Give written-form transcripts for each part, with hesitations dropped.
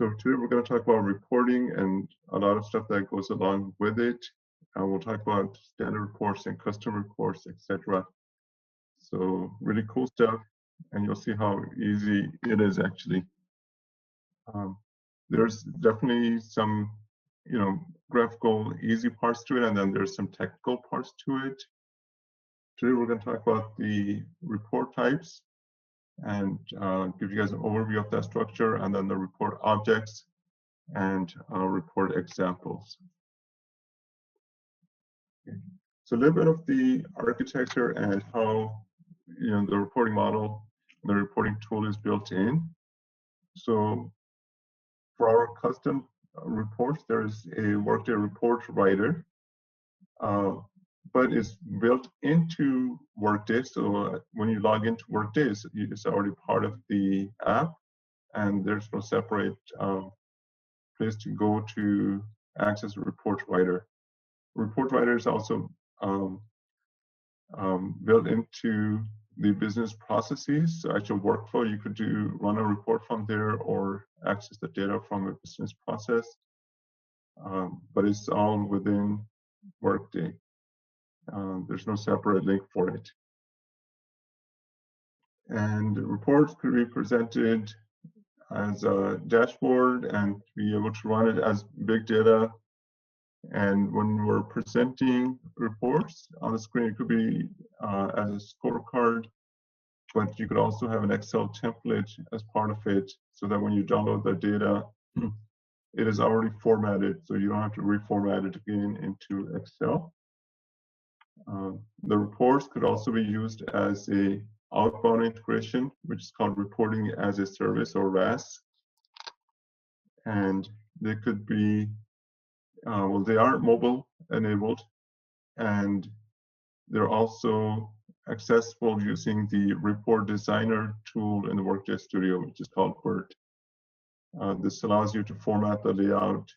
So today we're going to talk about reporting and a lot of stuff that goes along with it. We'll talk about standard reports and custom reports, etc. So really cool stuff, and you'll see how easy it is actually. There's definitely some, graphical easy parts to it, and then there's some technical parts to it. Today we're going to talk about the report types and give you guys an overview of that structure, and then the report objects and report examples. Okay. So a little bit of the architecture and how the reporting model, the reporting tool is built in. So for our custom reports, there is a Workday report writer, but it's built into Workday. So when you log into Workday, it's already part of the app, and there's no separate place to go to access a report writer. Report writer is also built into the business processes. So actual workflow, you could run a report from there or access the data from a business process, but it's all within Workday. There's no separate link for it. And reports could be presented as a dashboard and be able to run it as big data. And when we're presenting reports on the screen, it could be as a scorecard, but you could also have an Excel template as part of it, so that when you download the data, it is already formatted, so you don't have to reformat it again into Excel. The reports could also be used as a outbound integration, which is called reporting as a service, or RAS. And they could be they are mobile enabled, and they're also accessible using the report designer tool in the Workday Studio, which is called BERT. This allows you to format the layout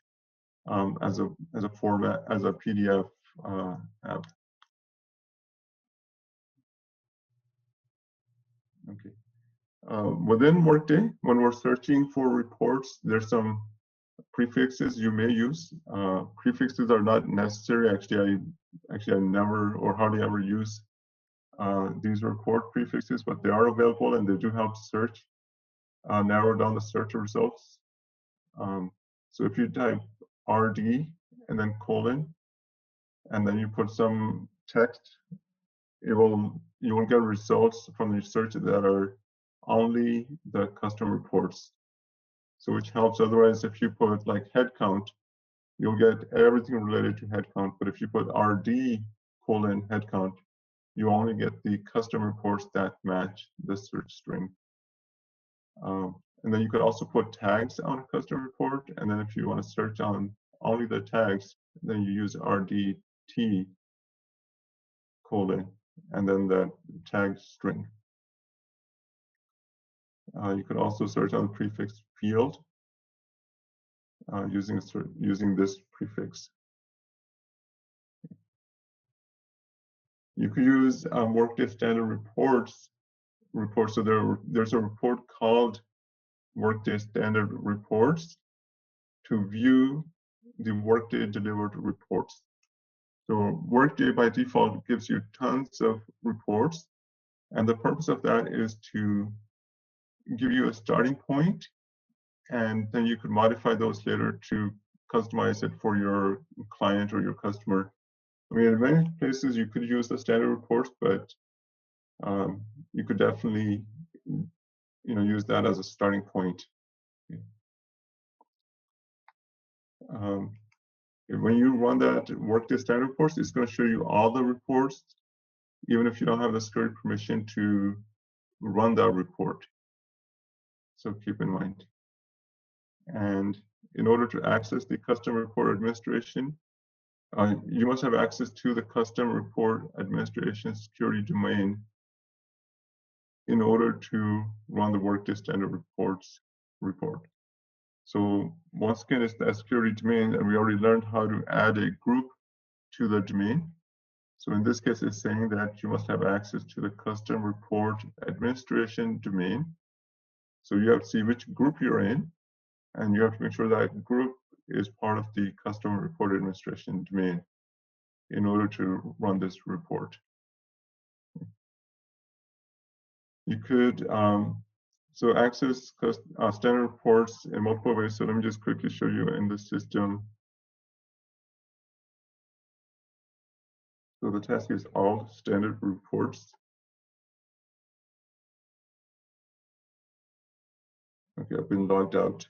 as a PDF app. Okay. Within Workday, when we're searching for reports, there's some prefixes you may use. Prefixes are not necessary. Actually, I never or hardly ever use these report prefixes, but they are available and they do help search, narrow down the search results. So if you type RD and then colon, and then you put some text, you will get results from the search that are only the custom reports. So which helps. Otherwise, if you put like headcount, you'll get everything related to headcount. But if you put RD colon headcount, you only get the custom reports that match the search string. And then you could also put tags on a custom report. And then if you want to search on only the tags, then you use RDT colon and then the tag string. You could also search on the prefix field using this prefix. You could use Workday Standard Report. So there's a report called Workday Standard Reports to view the Workday delivered reports. So Workday by default gives you tons of reports, and the purpose of that is to give you a starting point, and then you could modify those later to customize it for your client or your customer. I mean, in many places you could use the standard reports, but you could definitely, use that as a starting point. When you run that Workday Standard Reports, it's going to show you all the reports, even if you don't have the security permission to run that report. So keep in mind. And in order to access the custom report administration, you must have access to the custom report administration security domain in order to run the Workday Standard Reports report. So once again, it's the security domain, and we already learned how to add a group to the domain. So in this case, it's saying that you must have access to the custom report administration domain. So you have to see which group you're in, and you have to make sure that group is part of the customer report administration domain in order to run this report. You could so access standard reports in multiple ways. So let me just quickly show you in the system. So the task is all standard reports. Okay, I've been logged out.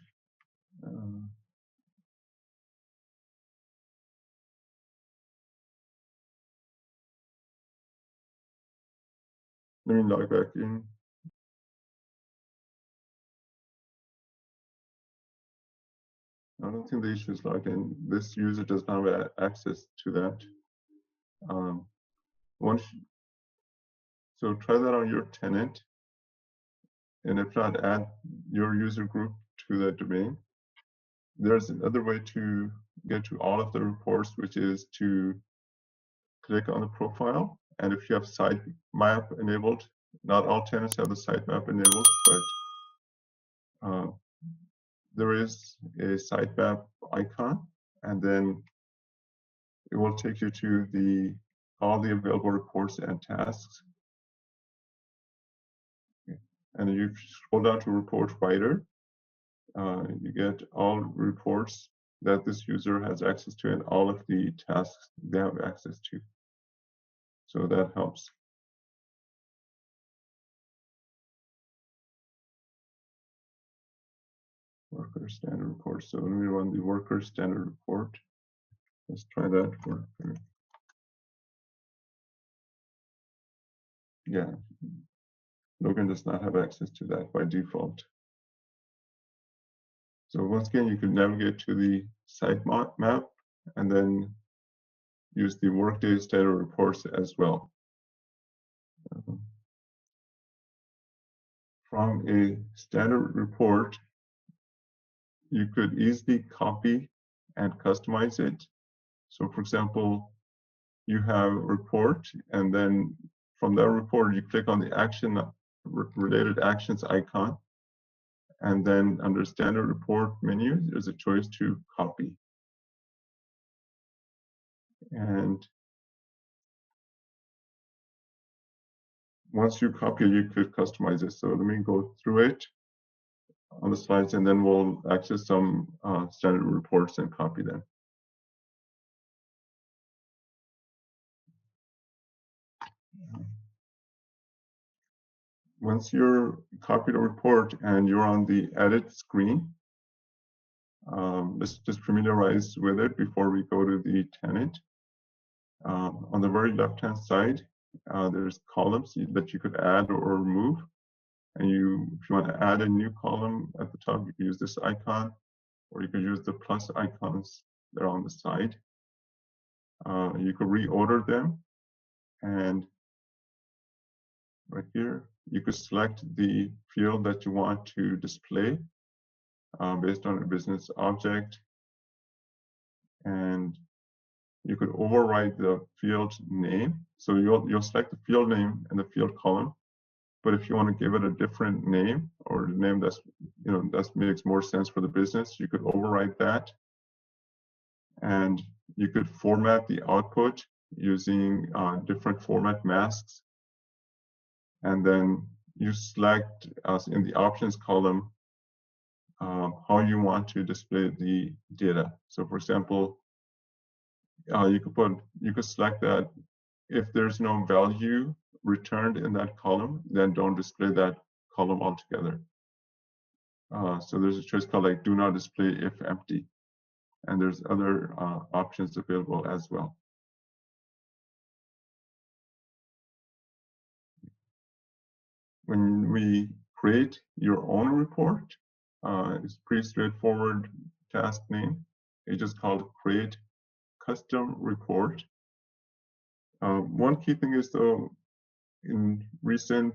Let me log back in. I don't think the issue is logged in. This user does not have access to that. So try that on your tenant, and if not, add your user group to that domain. There's another way to get to all of the reports, which is to click on the profile, and if you have sitemap enabled, not all tenants have the sitemap enabled, but there is a sitemap icon, and then it will take you to all the available reports and tasks. Okay. And if you scroll down to report writer, you get all reports that this user has access to and all of the tasks they have access to. So that helps. Worker standard report. So let me run the worker standard report. Let's try that for. Yeah, Logan does not have access to that by default. So once again, you can navigate to the sitemap and then use the Workday Standard Reports as well. From a standard report, you could easily copy and customize it. So for example, you have a report, and then from that report, you click on the action related actions icon. And then under standard report menu, there's a choice to copy. And once you copy, you could customize it. So let me go through it on the slides, and then we'll access some standard reports and copy them. Once you're copied a report and you're on the edit screen, let's just familiarize with it before we go to the tenant. On the very left-hand side, there's columns that you could add or remove. And if you want to add a new column at the top, you can use this icon, or you could use the plus icons that are on the side. You could reorder them, and right here, you could select the field that you want to display based on a business object, and you could override the field name. So you'll select the field name and the field column, but if you want to give it a different name, or a name that's that makes more sense for the business, you could override that, and you could format the output using different format masks, and then you select in the options column how you want to display the data. So for example, you could select that if there's no value returned in that column, then don't display that column altogether. So there's a choice called like do not display if empty, and there's other options available as well. When we create your own report, it's pretty straightforward task name. It's just called create custom report. One key thing is though, in recent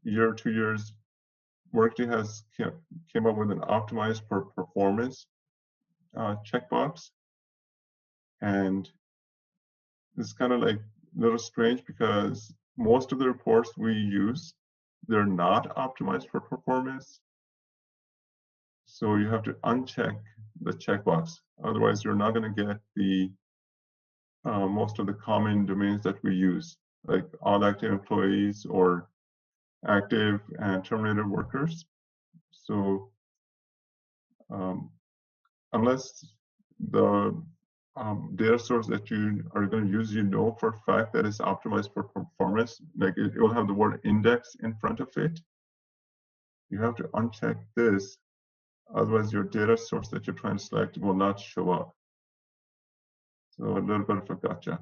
year or 2 years, Workday has came up with an optimized for performance checkbox, and it's kind of like a little strange because most of the reports we use, they're not optimized for performance. So you have to uncheck the checkbox. Otherwise, you're not going to get the most of the common domains that we use, like all active employees or active and terminated workers. So unless the data source that you are going to use, you know for a fact that it's optimized for performance, like it will have the word index in front of it, you have to uncheck this. Otherwise, your data source that you're trying to select will not show up. So a little bit of a gotcha.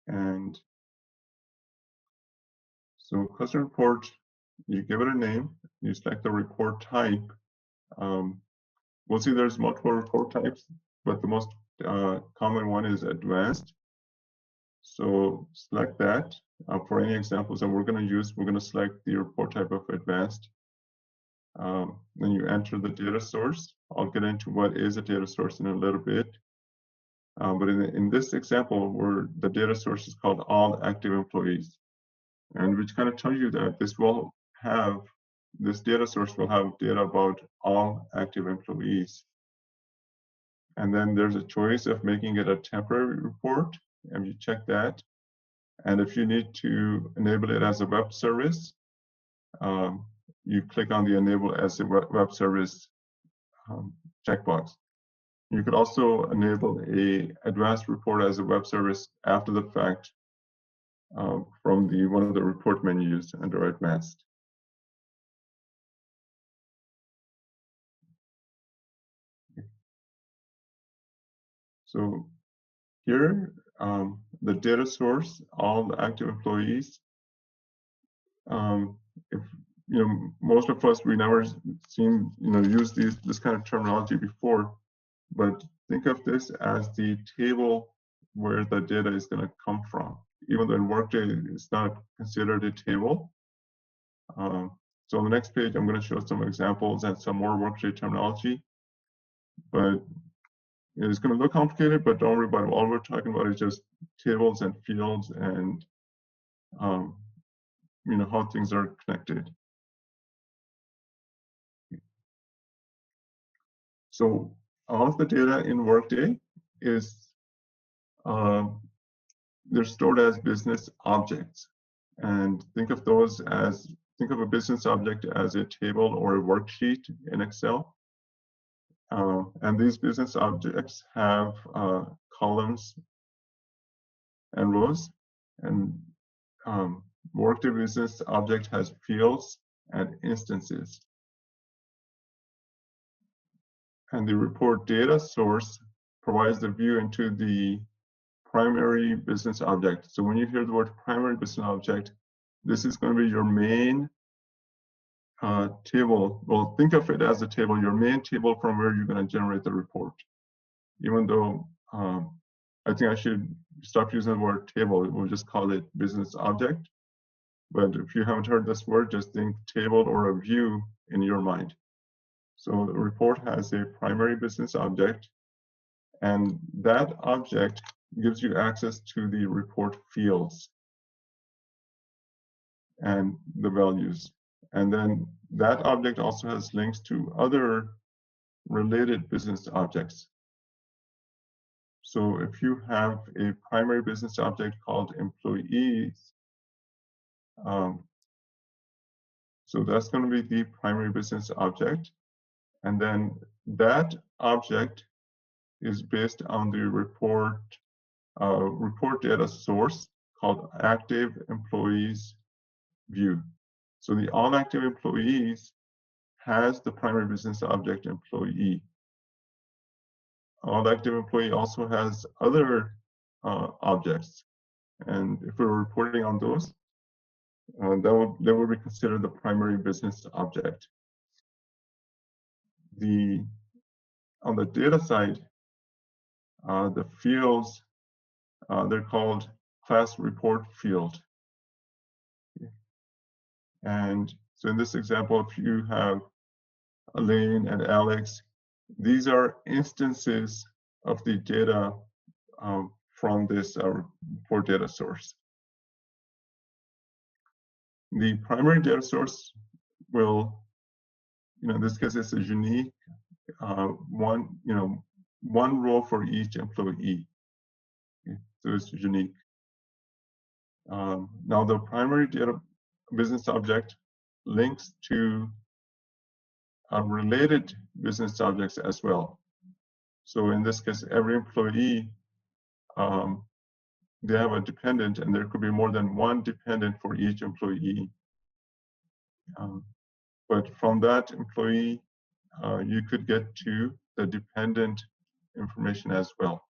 And so custom report, you give it a name, you select the report type. We'll see there's multiple report types, but the most common one is advanced. So select that. For any examples that we're going to use, we're going to select the report type of advanced. Then you enter the data source. I'll get into what is a data source in a little bit. But in this example, where the data source is called all active employees, and which kind of tells you that this data source will have data about all active employees. And then there's a choice of making it a temporary report, and you check that. And if you need to enable it as a web service, you click on the enable as a web service checkbox. You could also enable a advanced report as a web service after the fact from one of the report menus under advanced. So here, the data source, all the active employees. If most of us, we never seen use this kind of terminology before, but think of this as the table where the data is going to come from. Even though in Workday it's not considered a table. So on the next page, I'm going to show some examples and some more Workday terminology. But it's going to look complicated, but don't worry about it. All we're talking about is just tables and fields and how things are connected. So all of the data in Workday is they're stored as business objects, and think of a business object as a table or a worksheet in Excel. And these business objects have columns and rows, and Workday business object has fields and instances. And the report data source provides the view into the primary business object. So when you hear the word primary business object, this is going to be your main table. Well, think of it as a table, your main table from where you're going to generate the report. Even though I think I should stop using the word table, we'll just call it business object. But if you haven't heard this word, just think table or a view in your mind. So the report has a primary business object, and that object gives you access to the report fields and the values. And then that object also has links to other related business objects. So if you have a primary business object called employees, so that's going to be the primary business object. And then that object is based on the report data source called active employees view. So the all active employees has the primary business object employee. All active employee also has other objects, and if we're reporting on those, they will be considered the primary business object. On the data side, the fields, they're called class report field. And so in this example, if you have Elaine and Alex, these are instances of the data from this report data source. The primary data source will in this case, it's a unique one row for each employee. Okay? So it's unique. Now the primary data business object links to related business objects as well. So in this case, every employee, they have a dependent, and there could be more than one dependent for each employee. But from that employee, you could get to the dependent information as well.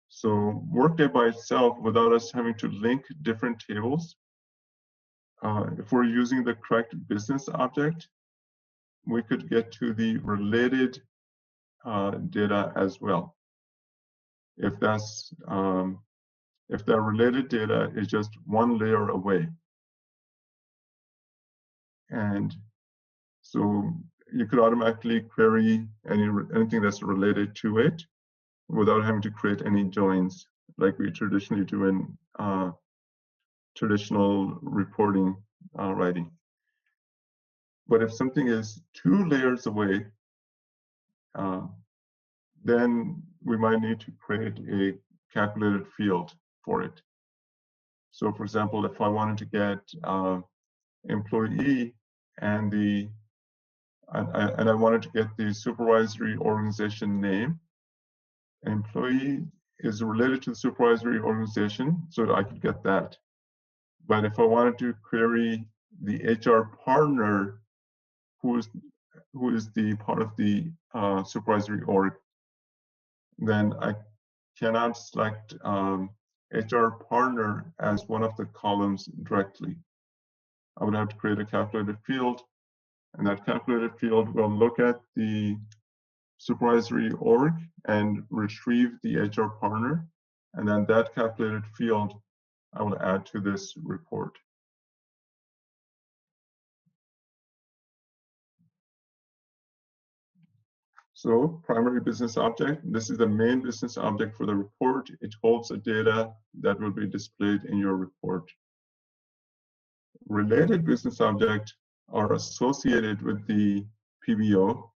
So Workday by itself, without us having to link different tables, if we're using the correct business object, we could get to the related data as well. If that related data is just one layer away. And so you could automatically query anything that's related to it without having to create any joins like we traditionally do in traditional reporting writing. But if something is 2 layers away, then we might need to create a calculated field for it. So for example, if I wanted to get employee and I wanted to get the supervisory organization name, employee is related to the supervisory organization, so I could get that. But if I wanted to query the HR partner, who is the part of the supervisory org, then I cannot select HR partner as one of the columns directly. I would have to create a calculated field, and that calculated field will look at the supervisory org and retrieve the HR partner, and then that calculated field I will add to this report. So primary business object, this is the main business object for the report. It holds the data that will be displayed in your report. Related business objects are associated with the PBO,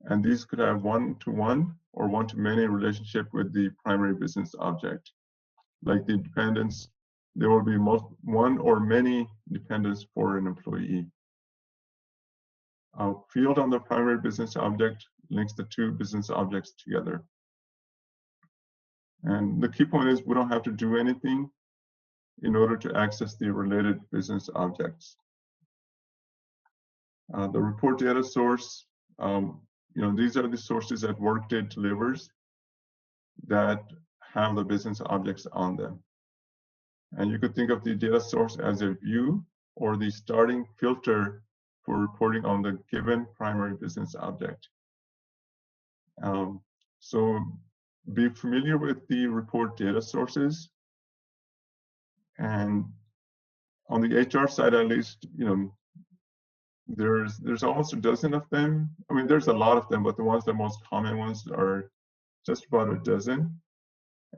and these could have one-to-one or one-to-many relationship with the primary business object. Like the dependents, there will be one or many dependents for an employee. A field on the primary business object links the 2 business objects together. And the key point is we don't have to do anything in order to access the related business objects. The report data source, these are the sources that Workday delivers that have the business objects on them. And you could think of the data source as a view or the starting filter for reporting on the given primary business object. So be familiar with the report data sources. And on the HR side, at least, there's almost a dozen of them. I mean, there's a lot of them, but the most common ones are just about a dozen.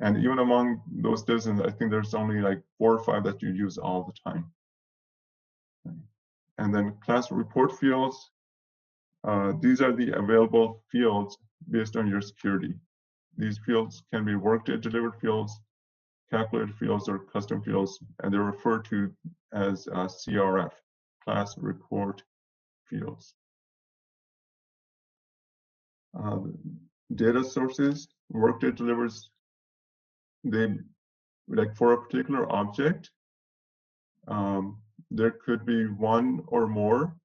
And even among those dozens, I think there's only like 4 or 5 that you use all the time. And then class report fields, these are the available fields based on your security. These fields can be Workday delivered fields, calculated fields, or custom fields, and they're referred to as CRF, class report fields. Data sources, Workday delivers, like for a particular object, there could be one or more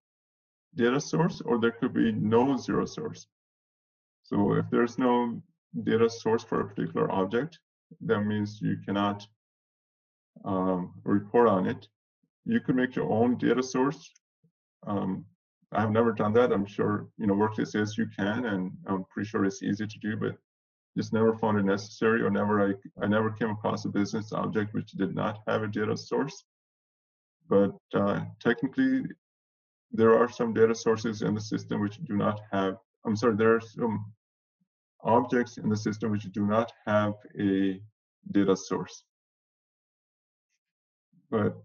data source, or there could be no zero source. So if there's no data source for a particular object, that means you cannot report on it. You could make your own data source. I have never done that. I'm sure Workday says you can, and I'm pretty sure it's easy to do, but just never found it necessary, or I never came across a business object which did not have a data source. But technically, there are some data sources in the system which do not have, there are some objects in the system which do not have a data source. But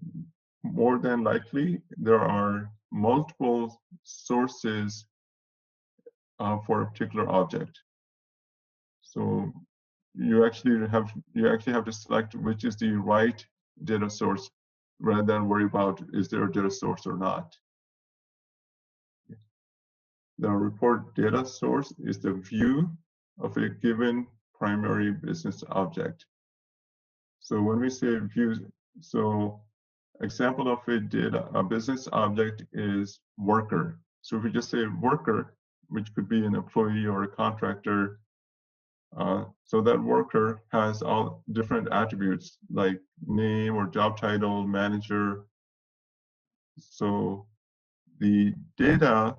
more than likely, there are multiple sources for a particular object. So you actually have to select which is the right data source rather than worry about is there a data source or not. The report data source is the view of a given primary business object. So when we say view, so example of a business object is worker. So if we just say worker, which could be an employee or a contractor, so that worker has all different attributes like name or job title, manager. So the data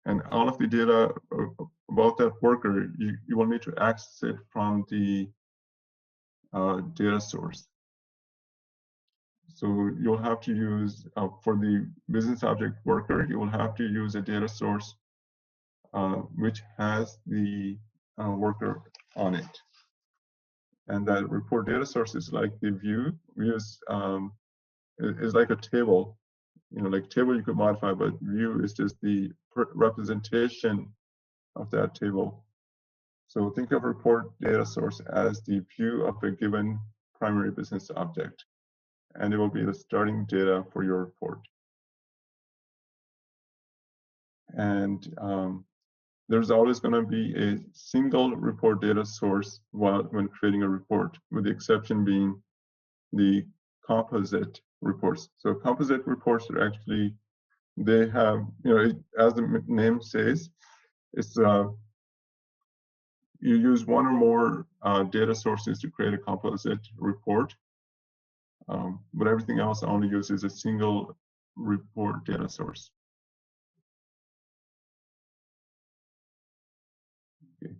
and all of the data about that worker, you will need to access it from the data source. So you'll have to use, for the business object worker, you will have to use a data source which has the worker on it. And that report data source is like the view. Is like a table. Like table you could modify, but view is just the representation of that table. So think of report data source as the view of a given primary business object, and it will be the starting data for your report. And there's always going to be a single report data source when creating a report, with the exception being the composite reports. So composite reports are actually, they have, as the name says, it's you use one or more data sources to create a composite report, but everything else only uses a single report data source. Okay.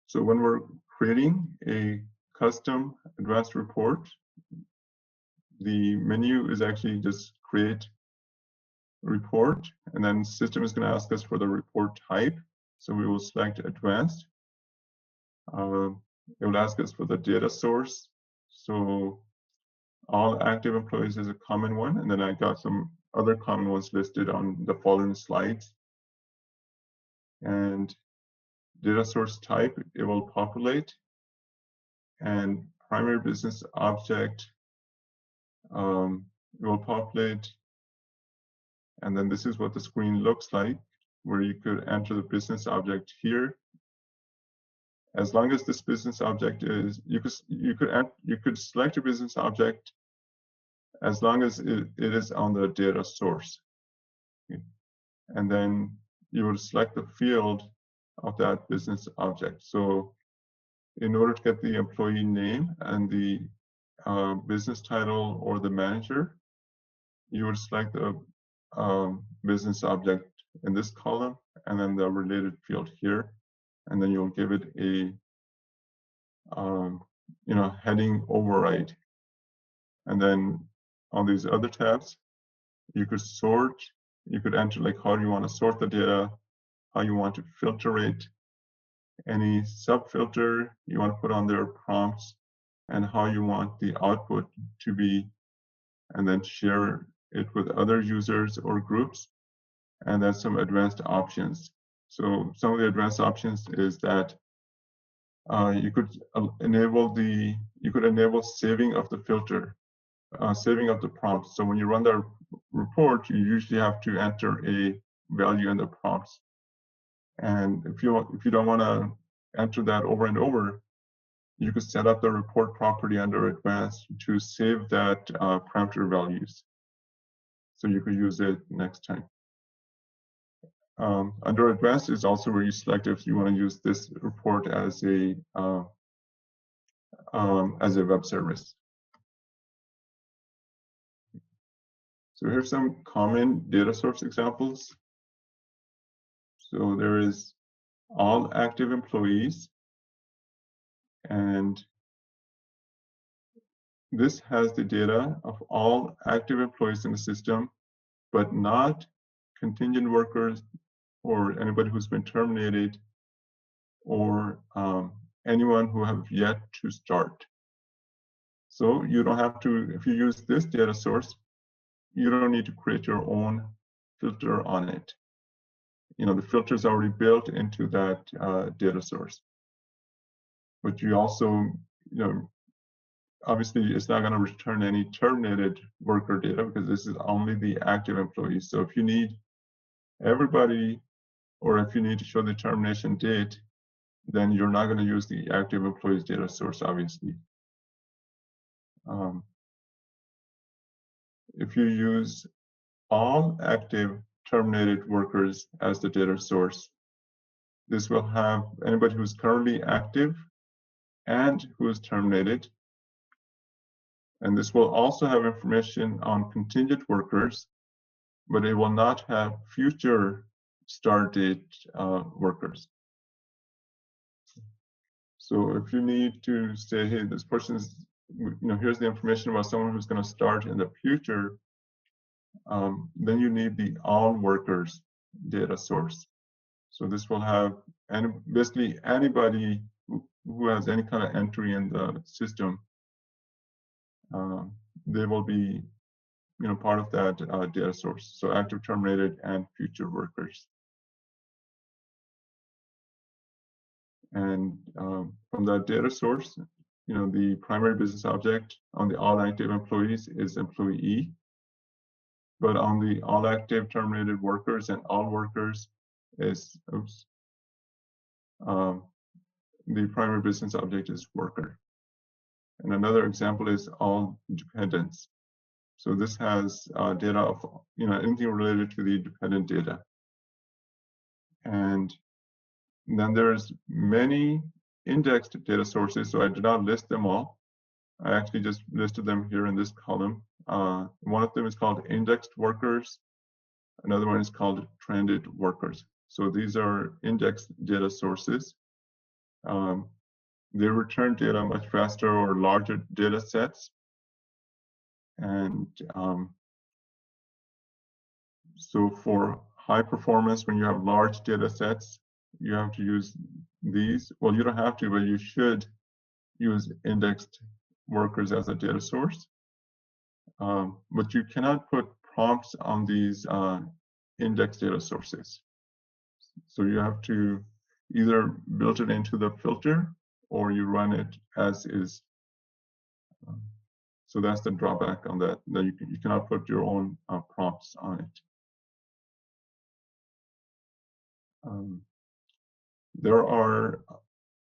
So when we're creating a custom advanced report, the menu is actually just create report, and then system is going to ask us for the report type. So we will select advanced. It will ask us for the data source. So all active employees is a common one, and then I got some other common ones listed on the following slides. And data source type, it will populate, and primary business object, it will populate, and then this is what the screen looks like, where you could enter the business object here. As long as this business object is, you could select a business object as long as it is on the data source. Okay. And then you would select the field of that business object. So in order to get the employee name and the business title or the manager, you would select the business object in this column and then the related field here, and then you'll give it a heading override. And then on these other tabs, you could sort, you could enter like how you want to sort the data, how you want to filter it, any sub-filter you want to put on their prompts, and how you want the output to be, and then share it with other users or groups, and then some advanced options. So some of the advanced options is that you could enable saving of the filter, saving of the prompt. So when you run the report, you usually have to enter a value in the prompts. And if you don't want to enter that over and over, you could set up the report property under advanced to save that parameter values, so you could use it next time. Under advanced is also where you select if you want to use this report as a web service. So here's some common data source examples. So there is all active employees, and this has the data of all active employees in the system, but not contingent workers or anybody who's been terminated or anyone who have yet to start. So you don't have to, if you use this data source, you don't need to create your own filter on it. The filter is already built into that data source. But you also, obviously it's not going to return any terminated worker data because this is only the active employees. So if you need everybody, or if you need to show the termination date, then you're not going to use the active employees data source, obviously. If you use all active terminated workers as the data source, this will have anybody who's currently active and who is terminated. And this will also have information on contingent workers, but it will not have future start date workers. So if you need to say, hey, this person is, here's the information about someone who's going to start in the future, then you need the all workers data source. So this will have basically anybody who has any kind of entry in the system, they will be part of that data source. So active, terminated, and future workers. And from that data source, the primary business object on the all active employees is employee. But on the all active terminated workers and all workers is, the primary business object is worker. And another example is all dependents. So this has data of anything related to the dependent data. And then there's many indexed data sources. So I did not list them all. I actually just listed them here in this column. One of them is called indexed workers. Another one is called trended workers. So these are indexed data sources. They return data much faster or larger data sets. And so for high performance, when you have large data sets, you have to use these. Well, you don't have to, but you should use indexed workers as a data source. But you cannot put prompts on these indexed data sources. So you have to either build it into the filter or you run it as is. So that's the drawback on that you cannot put your own prompts on it. There are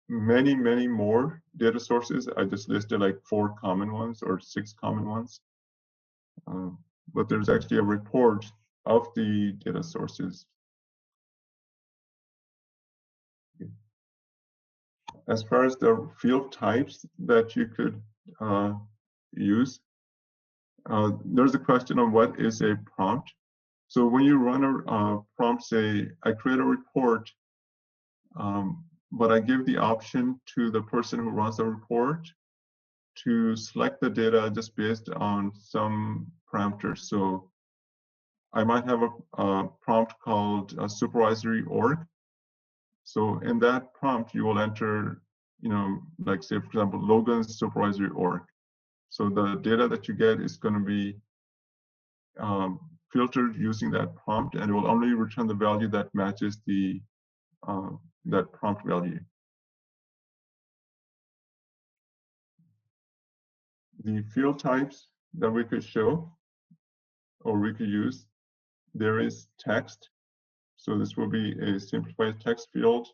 many, many more data sources. I just listed like 4 common ones or 6 common ones. But there's actually a report of the data sources. As far as the field types that you could use, there's a question on what is a prompt. So when you run a prompt, say, I create a report, but I give the option to the person who runs the report to select the data just based on some parameters. So I might have a prompt called a supervisory org. So in that prompt, you will enter, like say, for example, Logan's supervisory org. So the data that you get is going to be filtered using that prompt, and it will only return the value that matches the that prompt value. The field types that we could show or we could use, there is text. So this will be a simplified text field.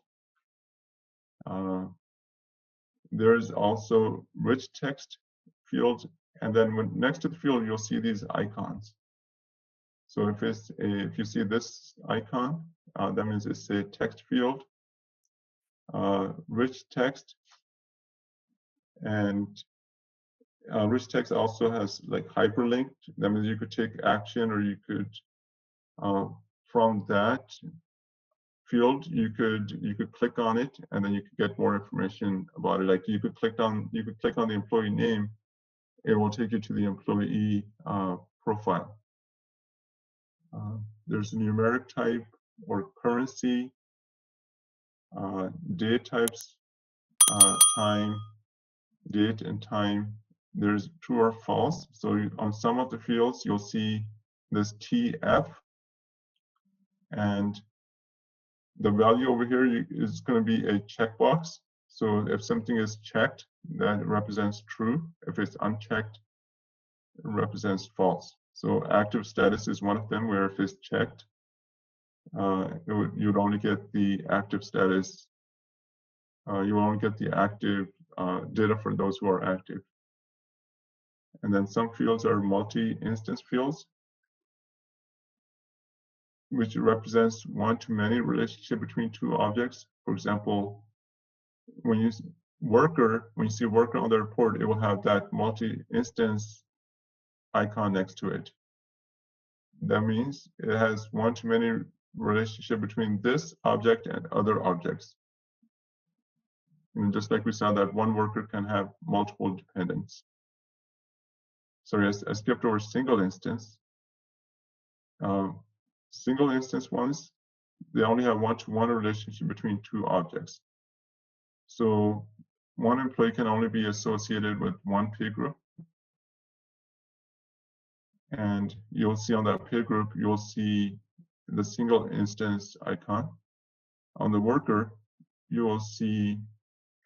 There's also rich text field, and then next to the field, you'll see these icons. So if you see this icon, that means it's a text field, rich text, and rich text also has like hyperlinked. That means you could take action, or you could from that field you could click on it, and then you could get more information about it. Like you could click on the employee name, it will take you to the employee profile. There's a numeric type or currency, date types, time, date and time, there's true or false. So on some of the fields, you'll see this TF, and the value over here is going to be a checkbox. So if something is checked, that represents true. If it's unchecked, it represents false. So active status is one of them, where if it's checked, you'd only get the active status. You only get the active data for those who are active. And then some fields are multi-instance fields, which represents one-to-many relationship between two objects. For example, when you see worker on the report, it will have that multi-instance icon next to it. That means it has one-to-many relationship between this object and other objects. And just like we saw that one worker can have multiple dependents. Sorry, I skipped over single instance. Single instance ones, they only have one-to-one relationship between two objects. So one employee can only be associated with one pay group. And you'll see on that pay group, you'll see the single instance icon. On the worker, you will see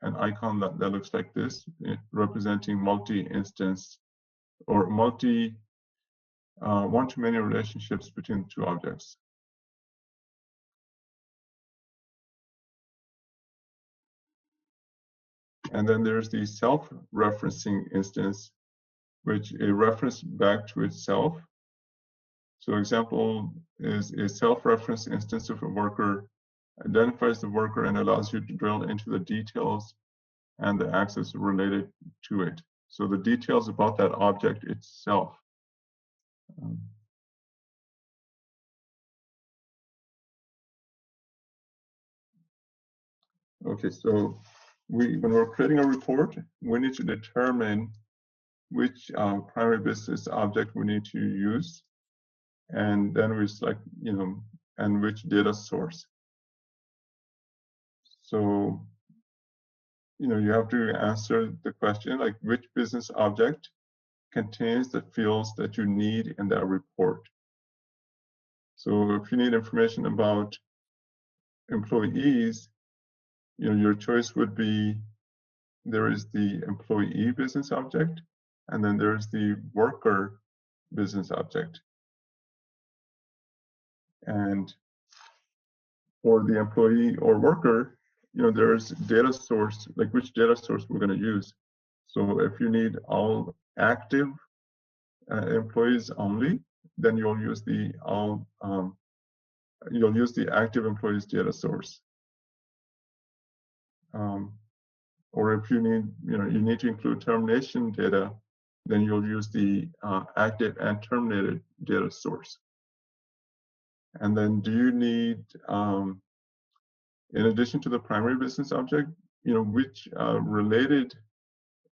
an icon that looks like this, representing multi-instance or one-to-many relationships between two objects. And then there's the self-referencing instance, which a reference back to itself. So example is a self-reference instance of a worker identifies the worker and allows you to drill into the details and the access related to it. So the details about that object itself. Okay, so when we're creating a report, we need to determine which primary business object we need to use, and then we select, and which data source. So, you have to answer the question, like which business object contains the fields that you need in that report. So if you need information about employees, your choice would be, there is the employee business object, and then there's the worker business object. And for the employee or worker, there's data source, like which data source we're going to use. So if you need all active employees only, then you'll use the active employees data source. Or if you need to include termination data, then you'll use the active and terminated data source. And then do you need, in addition to the primary business object, which related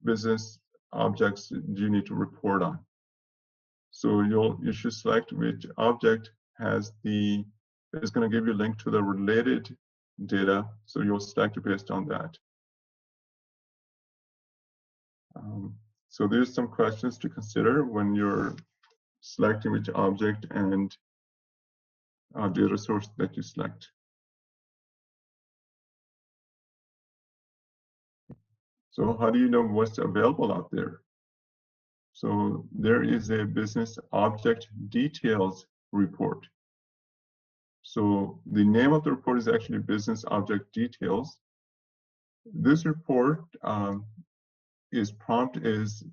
business objects do you need to report on? So you should select which object is going to give you a link to the related data. So you'll select it based on that. So there's some questions to consider when you're selecting which object and data source that you select. So how do you know what's available out there? So there is a business object details report. So the name of the report is actually business object details. This report prompt is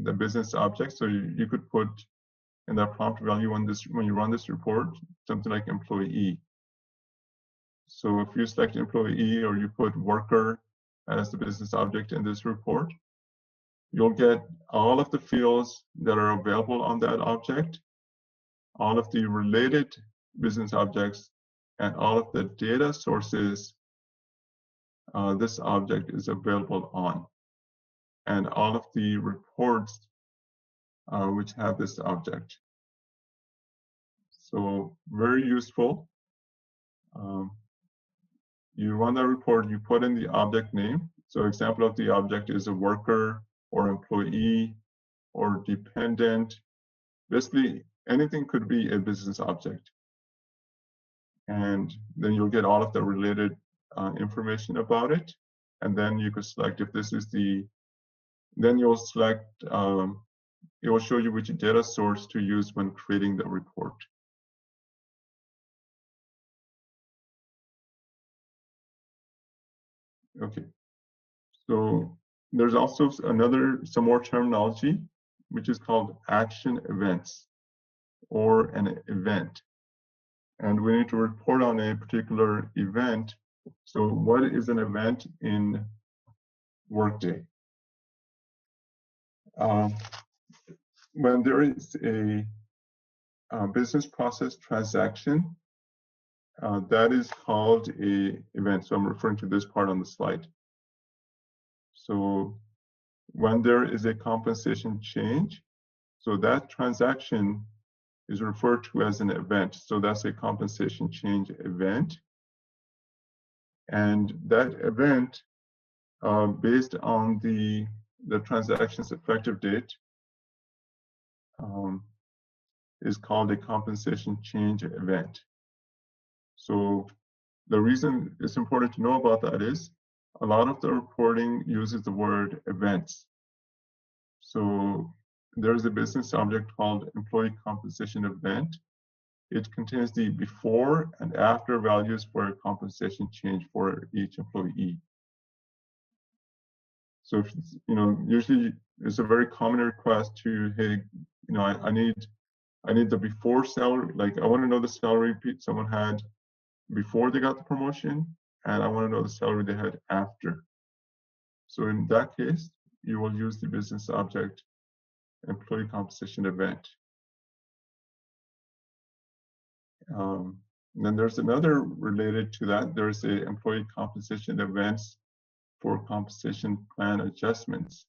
the business object. So you could put in that prompt value when you run this report, something like employee. So if you select employee or you put worker as the business object in this report, you'll get all of the fields that are available on that object, all of the related business objects, and all of the data sources this object is available on, and all of the reports which have this object. So very useful. You run that report, you put in the object name. So example of the object is a worker or employee or dependent. Basically, anything could be a business object. And then you'll get all of the related information about it. And then you could select if this is the, then you'll select, it will show you which data source to use when creating the report. Okay, so there's also some more terminology, which is called action events or an event. And we need to report on a particular event. So what is an event in Workday? When there is a business process transaction, that is called an event. So I'm referring to this part on the slide. So when there is a compensation change, so that transaction is referred to as an event. So that's a compensation change event. And that event, based on the transaction's effective date, is called a compensation change event. So the reason it's important to know about that is a lot of the reporting uses the word events. So there's a business object called employee compensation event. It contains the before and after values for a compensation change for each employee. So if, usually it's a very common request to, hey, I need the before salary, like I want to know the salary someone had before they got the promotion, and I want to know the salary they had after. So in that case, you will use the business object employee compensation event. Then there's another related to that. There's a employee compensation events for compensation plan adjustments.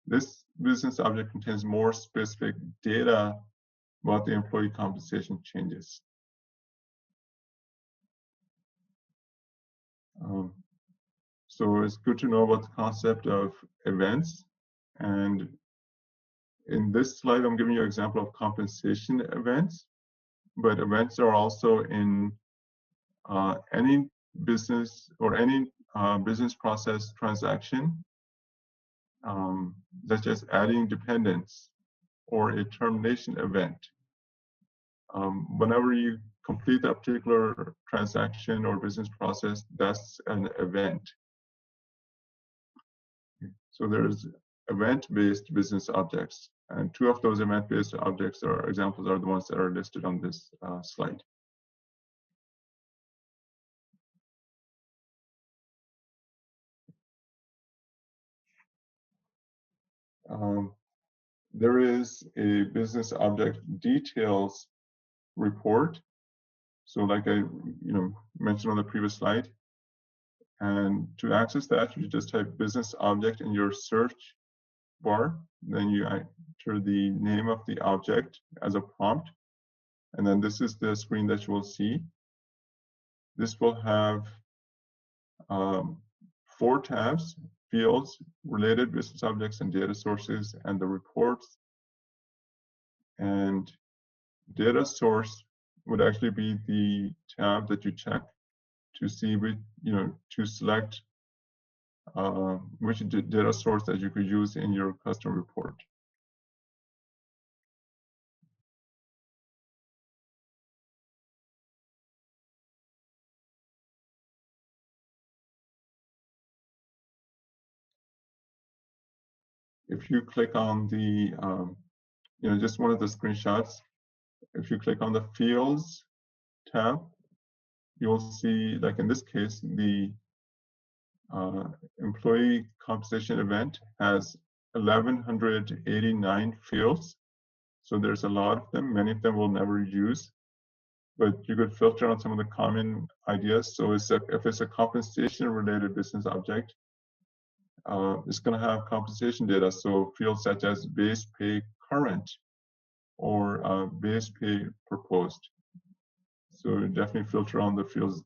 This business object contains more specific data about the employee compensation changes. So it's good to know about the concept of events. And in this slide, I'm giving you an example of compensation events, but events are also in any business or any business process transaction, such as adding dependents or a termination event. Whenever you complete that particular transaction or business process, that's an event. So there's event-based business objects, and two of those event-based objects or examples are the ones that are listed on this slide. There is a business object details report. So like I mentioned on the previous slide, and to access that, you just type business object in your search bar, then you enter the name of the object as a prompt, and then this is the screen that you will see. This will have 4 tabs: fields, related business objects and data sources, and the reports. And data source would actually be the tab that you check to see which, to select which data source that you could use in your custom report. If you click on the, just one of the screenshots, if you click on the fields tab, you'll see, like in this case, the employee compensation event has 1,189 fields. So there's a lot of them. Many of them we'll never use, but you could filter on some of the common ideas. So if it's a compensation-related business object, it's going to have compensation data. So fields such as base pay current or base pay proposed. So definitely filter on the fields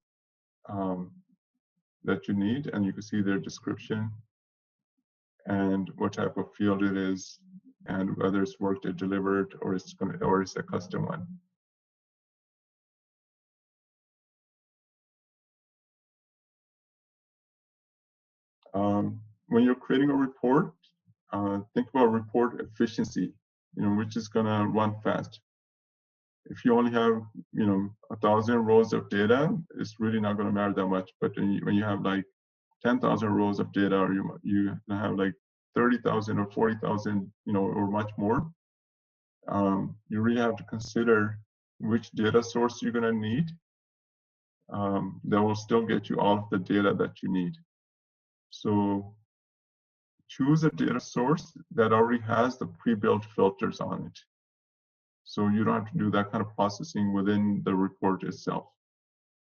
that you need, and you can see their description and what type of field it is, and whether it's Workday delivered or it's a custom one. When you're creating a report, think about report efficiency, which is going to run fast. If you only have, 1,000 rows of data, it's really not going to matter that much. But when you have like 10,000 rows of data, or you have like 30,000 or 40,000, or much more, you really have to consider which data source you're going to need that will still get you all of the data that you need. So choose a data source that already has the pre-built filters on it. So you don't have to do that kind of processing within the report itself.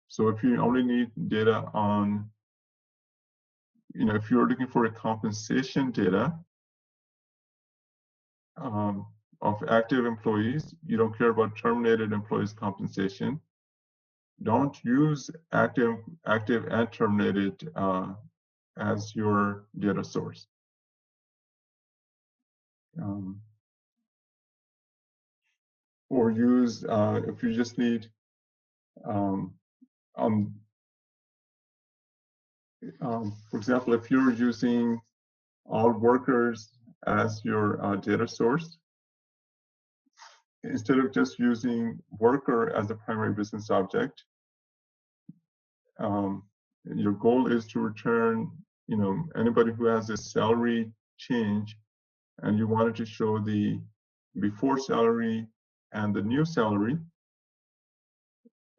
So if you only need data on, if you're looking for a compensation data of active employees, you don't care about terminated employees' compensation, don't use active and terminated as your data source. Or use, if you just need, for example, if you're using all workers as your data source, instead of just using worker as the primary business object, your goal is to return, anybody who has a salary change, and you wanted to show the before salary and the new salary,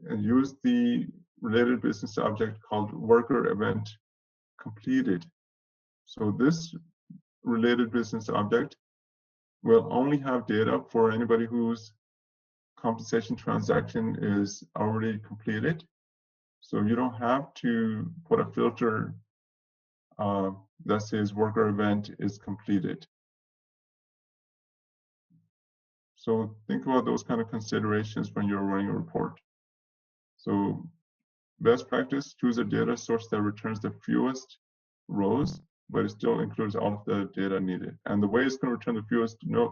and use the related business object called worker event completed. So this related business object will only have data for anybody whose compensation transaction is already completed. So you don't have to put a filter that says worker event is completed. So think about those kind of considerations when you're running a report. So best practice, choose a data source that returns the fewest rows, but it still includes all of the data needed. And the way it's going to return the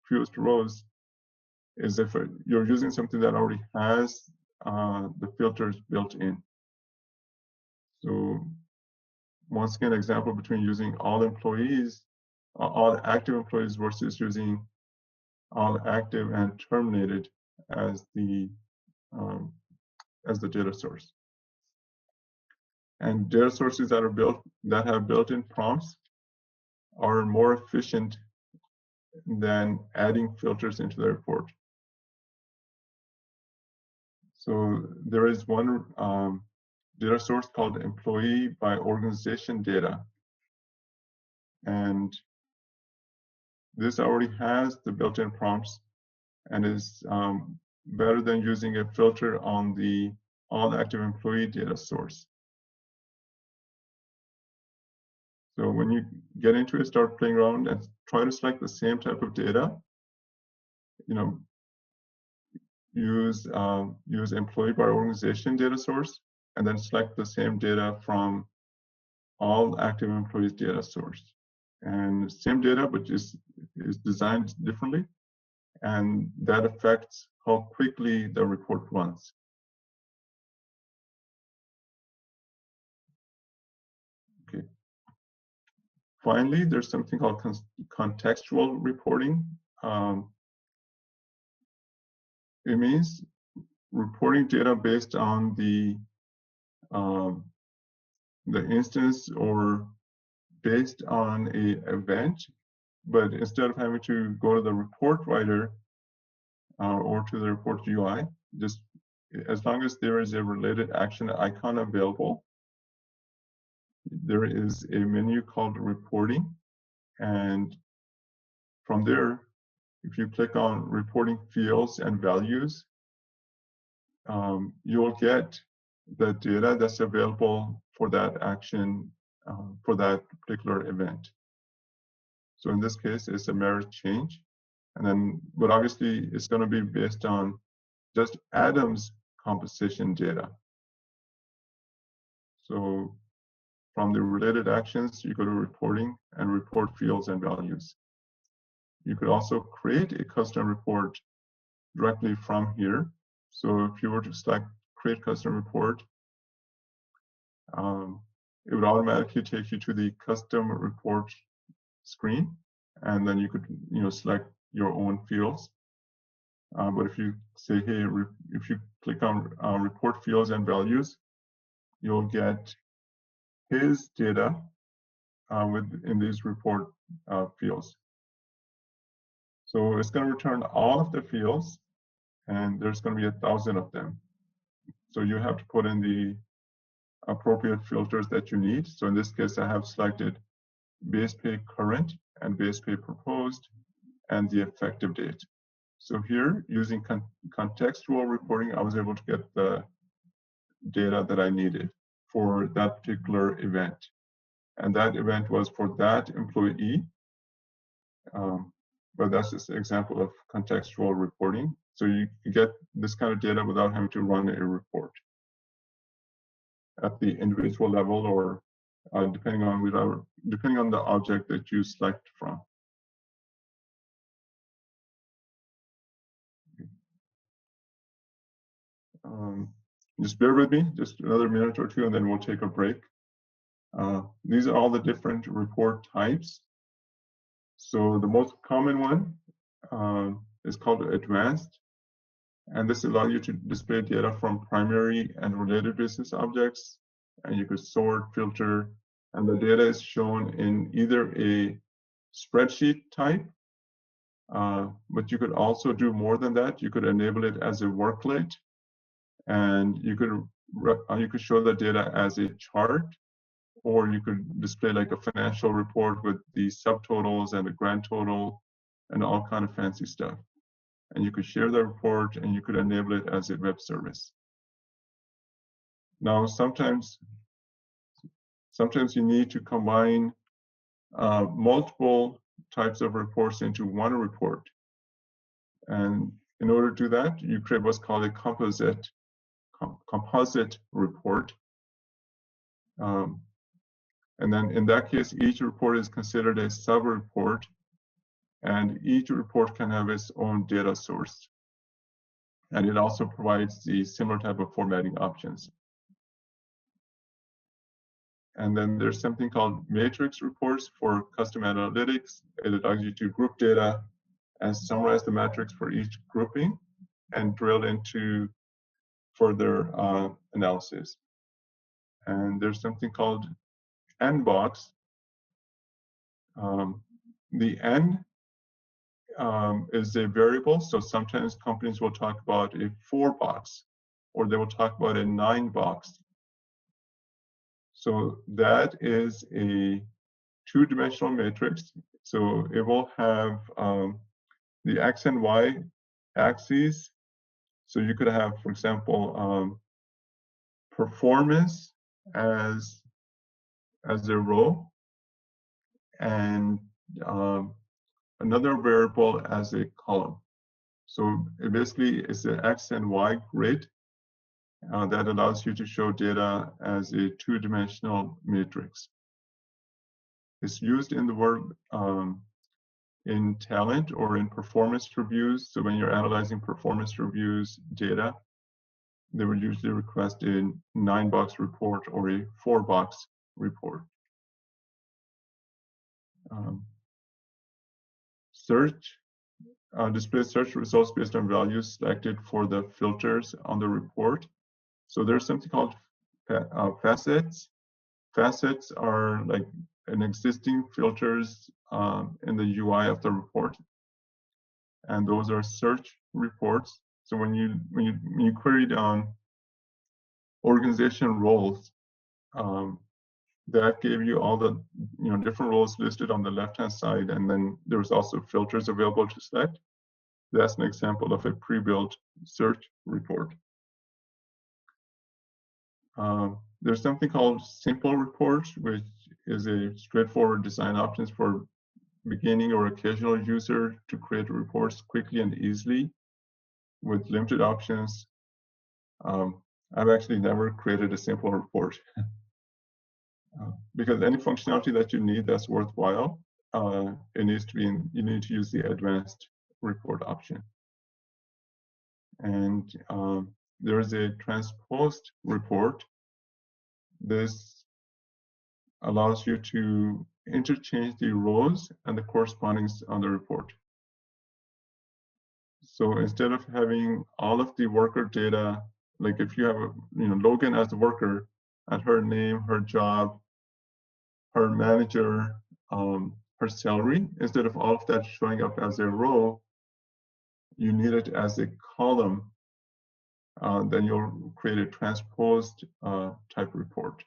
fewest rows is if you're using something that already has the filters built in. So once again, example between using all employees, all active employees versus using all active and terminated as the data source. And data sources that have built-in prompts are more efficient than adding filters into the report. So there is one data source called employee by organization data. And this already has the built-in prompts and is better than using a filter on the all active employee data source. So when you get into it, start playing around and try to select the same type of data. Use employee by organization data source, and then select the same data from all active employees data source. And same data, but is designed differently, and that affects how quickly the report runs. Okay. Finally, there's something called contextual reporting. It means reporting data based on the instance or based on an event, but instead of having to go to the report writer or to the report UI, just as long as there is a related action icon available, there is a menu called reporting, and from there, if you click on reporting fields and values, you will get the data that's available for that action, for that particular event. So in this case, it's a merit change. And then, but obviously it's going to be based on just Adam's composition data. So from the related actions, you go to reporting and report fields and values. you could also create a custom report directly from here. So if you were to select create custom report, it would automatically take you to the custom report screen, and then you could select your own fields. But if you say, hey, if you click on report fields and values, you'll get his data in these report fields. So it's going to return all of the fields, and there's going to be 1,000 of them. So you have to put in the appropriate filters that you need. So in this case, I have selected base pay current and base pay proposed and the effective date. So here, using contextual reporting, I was able to get the data that I needed for that particular event. And that event was for that employee. But that's just an example of contextual reporting. So you get this kind of data without having to run a report at the individual level, or depending on the object that you select from. Just bear with me, just another minute or two, and then we'll take a break. These are all the different report types. So the most common one is called advanced, and this allows you to display data from primary and related business objects, and you could sort, filter, and the data is shown in either a spreadsheet type, but you could also do more than that. You could enable it as a worklet, and you could show the data as a chart, or you could display like a financial report with the subtotals and the grand total and all kind of fancy stuff. And you could share the report, and you could enable it as a web service. Now, sometimes you need to combine multiple types of reports into one report. And in order to do that, you create what's called a composite report. And then in that case, each report is considered a sub-report, and each report can have its own data source. And it also provides the similar type of formatting options. And then there's something called matrix reports for custom analytics. It allows you to group data and summarize the metrics for each grouping and drill into further analysis. And there's something called N box. The N is a variable, so sometimes companies will talk about a 4 box, or they will talk about a 9 box. So that is a 2-dimensional matrix. So it will have the X and Y axes. So you could have, for example, performance as a row, and another variable as a column. So it basically is an X and Y grid that allows you to show data as a 2-dimensional matrix. It's used in the work in talent or in performance reviews. So when you're analyzing performance reviews data, they would usually request a 9-box report or a 4-box report. Search displays search results based on values selected for the filters on the report. So there's something called facets. Facets are like an existing filters in the UI of the report, and those are search reports. So when you queried on organization roles, that gave you all the different roles listed on the left-hand side, and then there's also filters available to select. That's an example of a pre-built search report. There's something called simple reports, which is a straightforward design options for beginning or occasional user to create reports quickly and easily with limited options. I've actually never created a simple report because any functionality that you need that's worthwhile it needs to be you need to use the advanced report option. And there is a transposed report. This allows you to interchange the rows and the correspondings on the report. So instead of having all of the worker data, like if you have Logan as a worker and her name, her job, her manager, her salary, instead of all of that showing up as a row, you need it as a column. Then you'll create a transposed type report.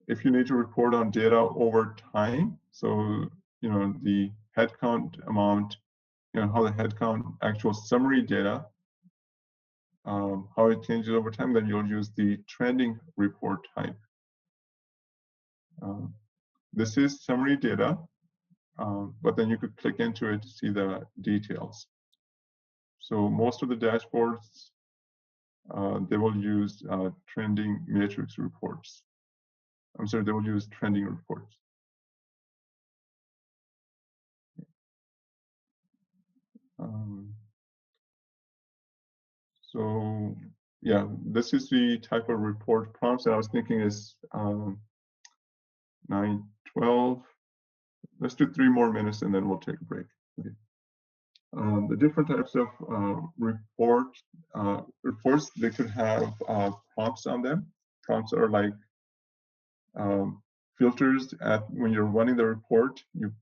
If you need to report on data over time, so the headcount amount, how the headcount actual summary data, how it changes over time, then you'll use the trending report type. This is summary data, but then you could click into it to see the details. So most of the dashboards, they will use trending matrix reports. I'm sorry, they will use trending reports. So yeah, this is the type of report prompts that I was thinking is 9:12. Let's do 3 more minutes and then we'll take a break. Okay. The different types of reports, they could have prompts on them. Prompts are like filters when you're running the report. You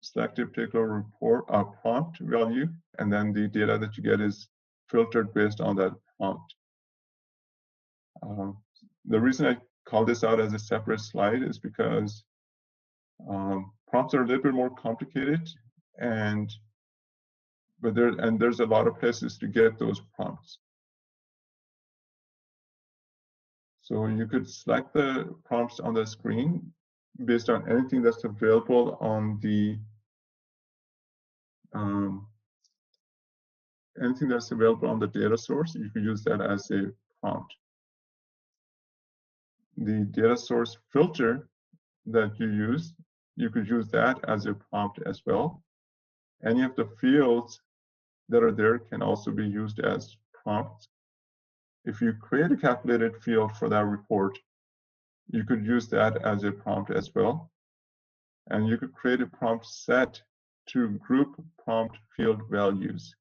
select a particular report prompt value, and then the data that you get is filtered based on that prompt. The reason I call this out as a separate slide is because prompts are a little bit more complicated, but there's a lot of places to get those prompts. So you could select the prompts on the screen based on anything that's available on the data source. You could use that as a prompt. The data source filter that you use, you could use that as a prompt as well. Any of the fields that are there can also be used as prompts. If you create a calculated field for that report, you could use that as a prompt as well. And you could create a prompt set to group prompt field values.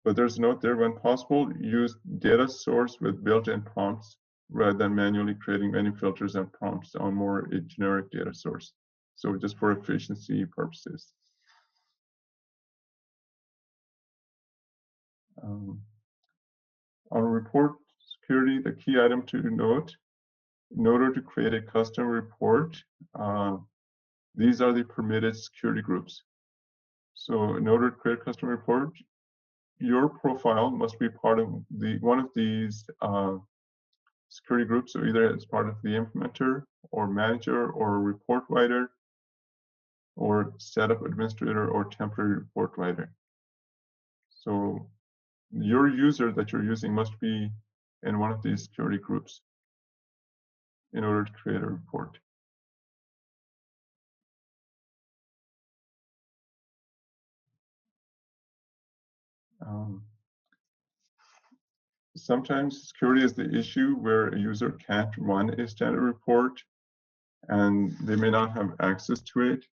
But there's a note there: when possible, use data source with built-in prompts rather than manually creating many filters and prompts on a generic data source. So just for efficiency purposes. On report security, the key item to note: in order to create a custom report, these are the permitted security groups. So in order to create a custom report, your profile must be part of one of these security groups, so either as part of the implementer or manager or report writer or setup administrator or temporary report writer. So your user that you're using must be in one of these security groups in order to create a report. Sometimes security is the issue where a user can't run a standard report and they may not have access to it.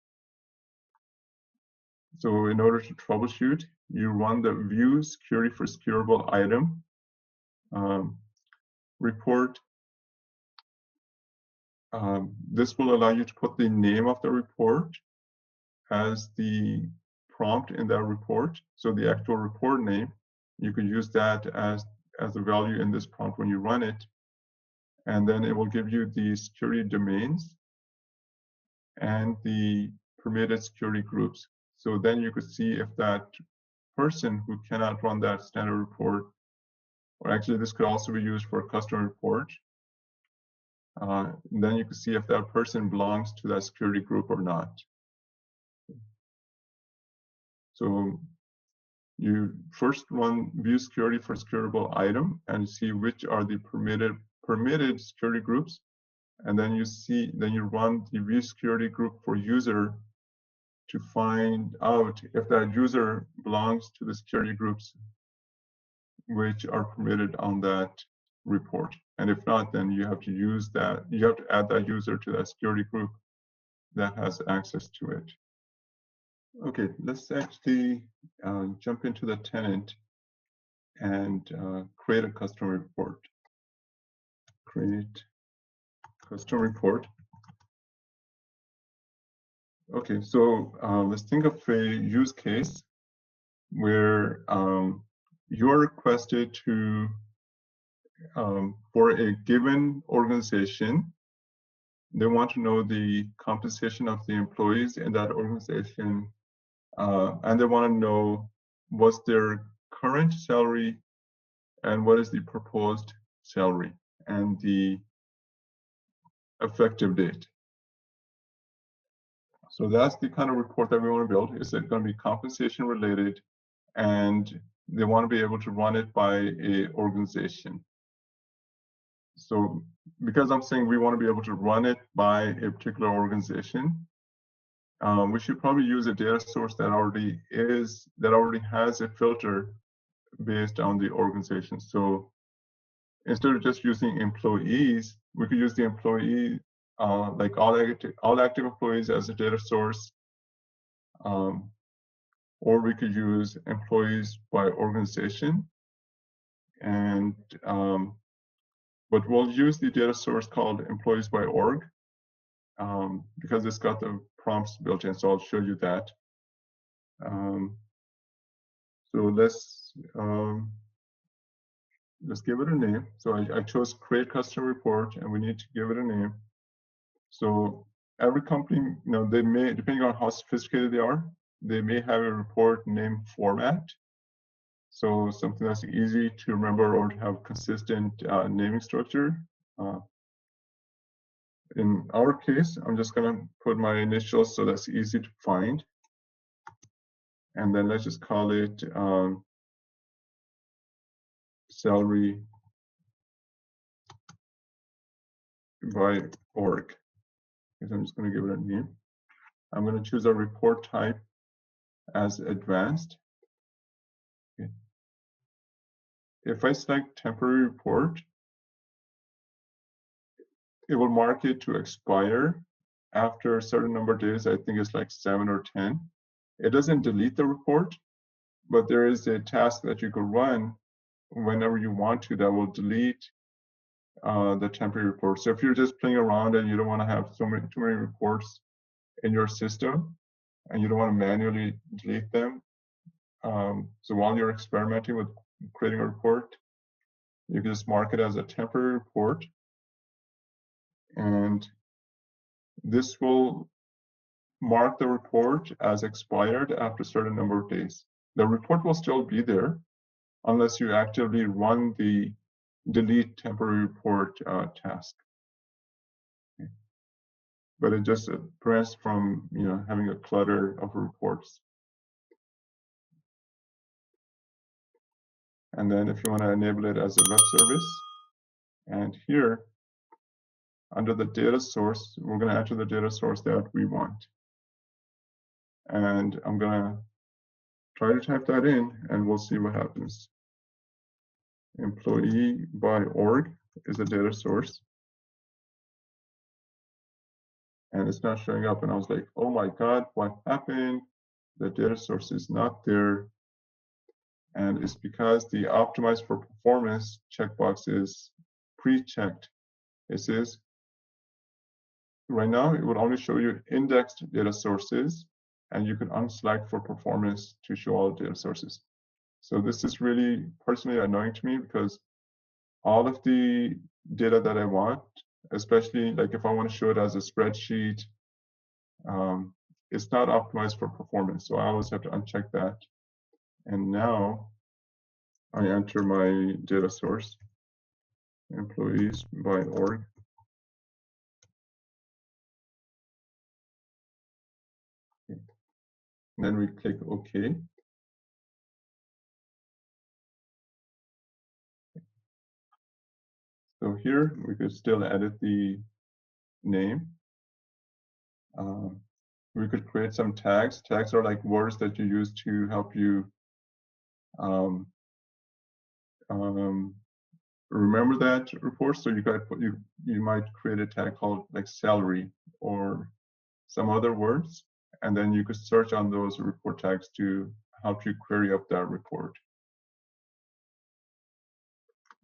So in order to troubleshoot, you run the view security for secureable item report. This will allow you to put the name of the report as the prompt in that report. So the actual report name, you can use that as a value in this prompt when you run it. And then it will give you the security domains and the permitted security groups. So then you could see if that person who cannot run that standard report, or actually this could also be used for a custom report, then you can see if that person belongs to that security group or not. So you first run view security for securitable item and see which are the permitted security groups, and then you run the view security group for user to find out if that user belongs to the security groups which are permitted on that report. And if not, then you have to use that, you have to add that user to that security group that has access to it. Okay, let's actually jump into the tenant and create a custom report. Create custom report. Okay, so let's think of a use case where you're requested to, for a given organization, they want to know the compensation of the employees in that organization, and they want to know what's their current salary and what is the proposed salary and the effective date. So that's the kind of report that we want to build. Is it going to be compensation related, and they want to be able to run it by a organization. So because I'm saying we want to be able to run it by a particular organization, we should probably use a data source that already has a filter based on the organization. So instead of just using employees, we could use the employee, like all active employees as a data source, or we could use employees by organization. And but we'll use the data source called employees by org because it's got the prompts built in. So I'll show you that. So let's give it a name. So I chose create custom report, and we need to give it a name. So every company, they may, depending on how sophisticated they are, they may have a report name format. So something that's easy to remember or to have consistent naming structure. In our case, I'm just going to put my initials so that's easy to find. And then let's just call it salary by org. So I'm just going to give it a name. I'm going to choose a report type as advanced. Okay. If I select temporary report, it will mark it to expire after a certain number of days. I think it's like 7 or 10. It doesn't delete the report, but there is a task that you could run whenever you want to that will delete the temporary report. So if you're just playing around and you don't want to have too many reports in your system and you don't want to manually delete them, so while you're experimenting with creating a report, you can just mark it as a temporary report, and this will mark the report as expired after a certain number of days. The report will still be there unless you actively run the delete temporary report task. Okay. But it just prevents from having a clutter of reports. And then if you want to enable it as a web service, and here under the data source, we're going to enter the data source that we want. And I'm going to try to type that in, and we'll see what happens. Employee by org is a data source. And it's not showing up. And I was like, oh my God, what happened? The data source is not there. And it's because the optimize for performance checkbox is pre-checked. It says, right now, it would only show you indexed data sources, and you can unselect for performance to show all data sources. So this is really personally annoying to me because all of the data that I want, especially like if I want to show it as a spreadsheet, it's not optimized for performance. So I always have to uncheck that. And now I enter my data source, employees by org. Okay. And then we click OK. So here we could still edit the name. We could create some tags. Tags are like words that you use to help you um, remember that report. So you might create a tag called like salary or some other words, and then you could search on those report tags to help you query up that report.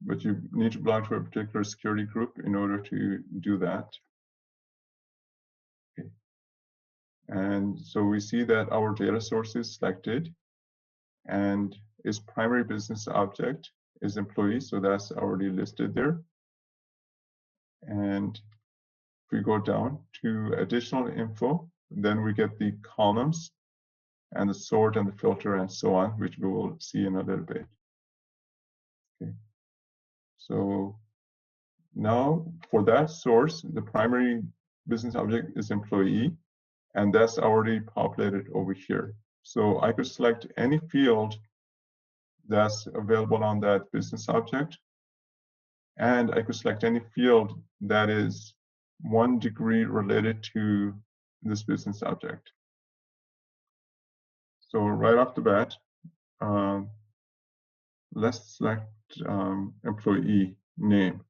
But you need to belong to a particular security group in order to do that. Okay. And so we see that our data source is selected, and its primary business object is employee, so that's already listed there. And if we go down to additional info, then we get the columns and the sort and the filter and so on, which we will see in a little bit. Okay. So now for that source, the primary business object is employee, and that's already populated over here. So I could select any field that's available on that business object, and I could select any field that is 1 degree related to this business object. So right off the bat, let's select employee name.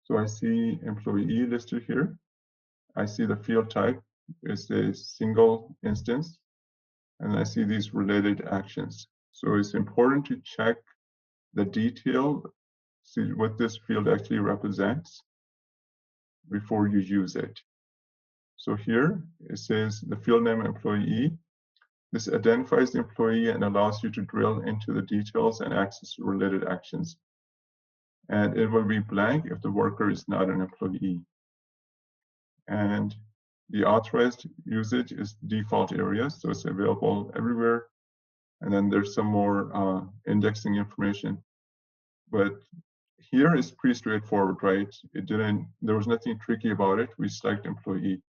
So I see employee listed here. I see the field type is a single instance, and I see these related actions. So it's important to check the detail, see what this field actually represents before you use it. So here it says the field name employee. This identifies the employee and allows you to drill into the details and access related actions. And it will be blank if the worker is not an employee. And the authorized usage is default areas, so it's available everywhere. And then there's some more indexing information. But here is pretty straightforward, right? There was nothing tricky about it. We select employee.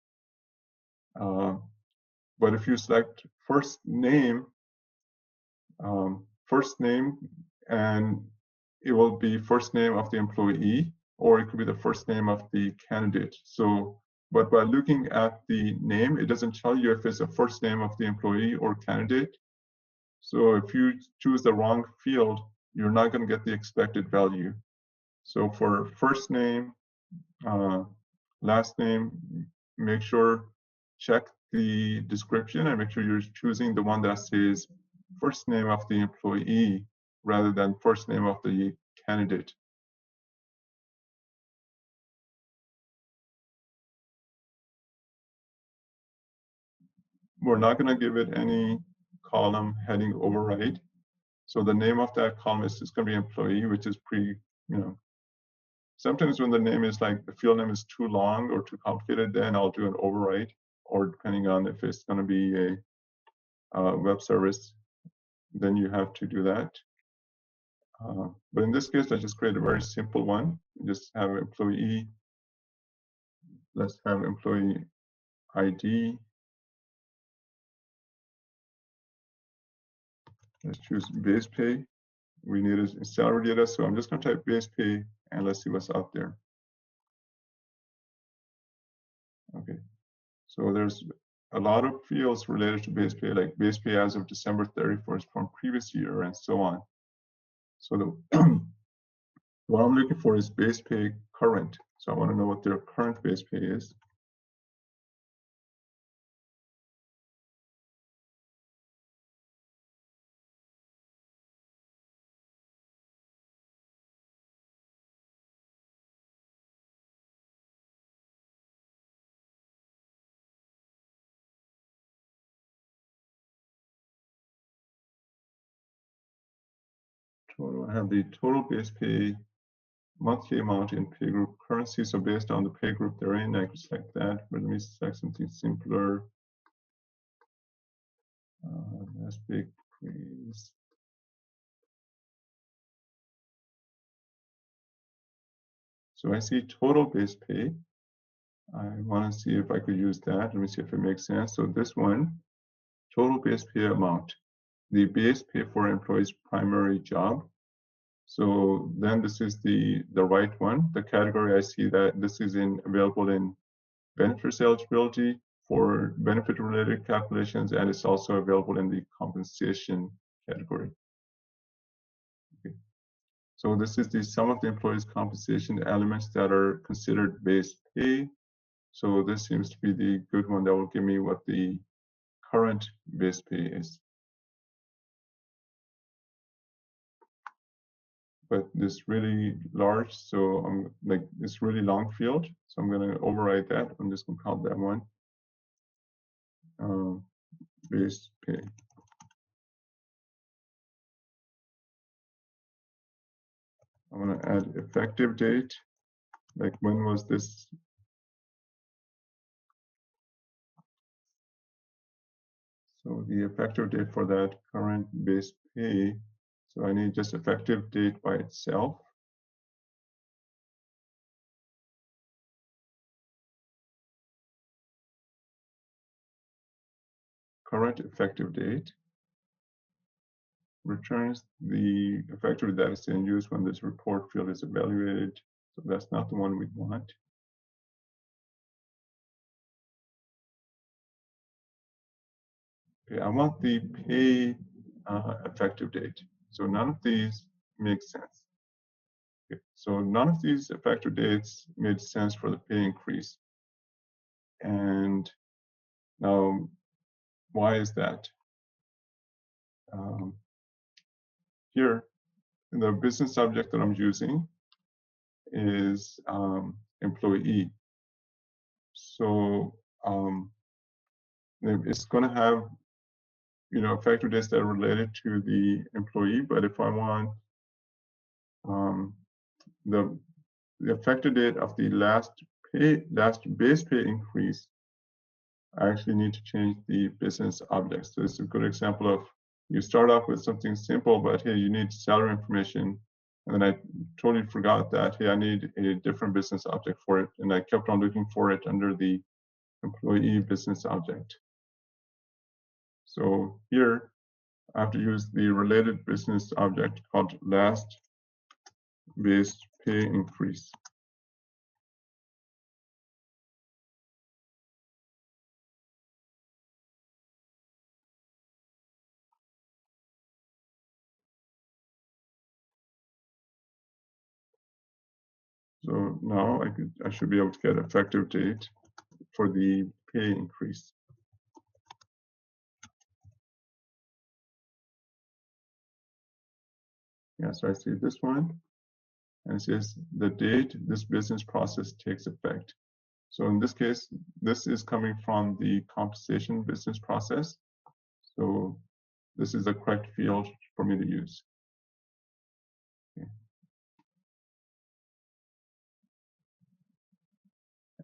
But if you select first name, and it will be first name of the employee, or it could be the first name of the candidate. So, but by looking at the name, it doesn't tell you if it's a first name of the employee or candidate. So if you choose the wrong field, you're not going to get the expected value. So for first name, last name, make sure, check the description and make sure you're choosing the one that says first name of the employee rather than first name of the candidate. We're not going to give it any column heading override. So the name of that column is just going to be employee, which is sometimes when the name is like the field name is too long or too complicated, then I'll do an override, or depending on if it's going to be a web service, then you have to do that. But in this case, let's just create a very simple one. Just have employee. Let's have employee ID. Let's choose base pay. We need a salary data, so I'm just going to type base pay and let's see what's out there. Okay, so there's a lot of fields related to base pay, like base pay as of December 31st from previous year and so on. So what I'm looking for is base pay current. So I want to know what their current base pay is. Total, I have the total base pay monthly amount in pay group currency. So based on the pay group they're in, I could select that. But let me select something simpler. That's big, please. So I see total base pay. I want to see if I could use that. Let me see if it makes sense. So this one, total base pay amount. the base pay for employee's primary job. So then this is the right one. The category I see that this is available in benefits eligibility for benefit related calculations, and it's also available in the compensation category. Okay. So this is the sum of the employee's compensation elements that are considered base pay. So this seems to be the good one that will give me what the current base pay is. But this really large, so I'm like this really long field. So I'm going to override that. I'm just going to call that one base pay. I'm going to add effective date. Like when was this? So the effective date for that current base pay. So I need just effective date by itself. Current effective date returns the effective date that is in use when this report field is evaluated. So that's not the one we want. Okay, I want the pay effective date. So none of these make sense. Okay, so none of these effective dates made sense for the pay increase. And now, why is that? Here, the business object that I'm using is employee. So it's going to have, effective dates that are related to the employee. But if I want the effective date of the last base pay increase, I actually need to change the business object. So it's a good example of you start off with something simple, but hey, you need salary information. And then I totally forgot that, hey, I need a different business object for it. And I kept on looking for it under the employee business object. So here, I have to use the related business object called last base pay increase. So now I should be able to get effective date for the pay increase. Yeah, so I see this one, and it says the date this business process takes effect. So in this case, this is coming from the compensation business process. So this is the correct field for me to use. Okay.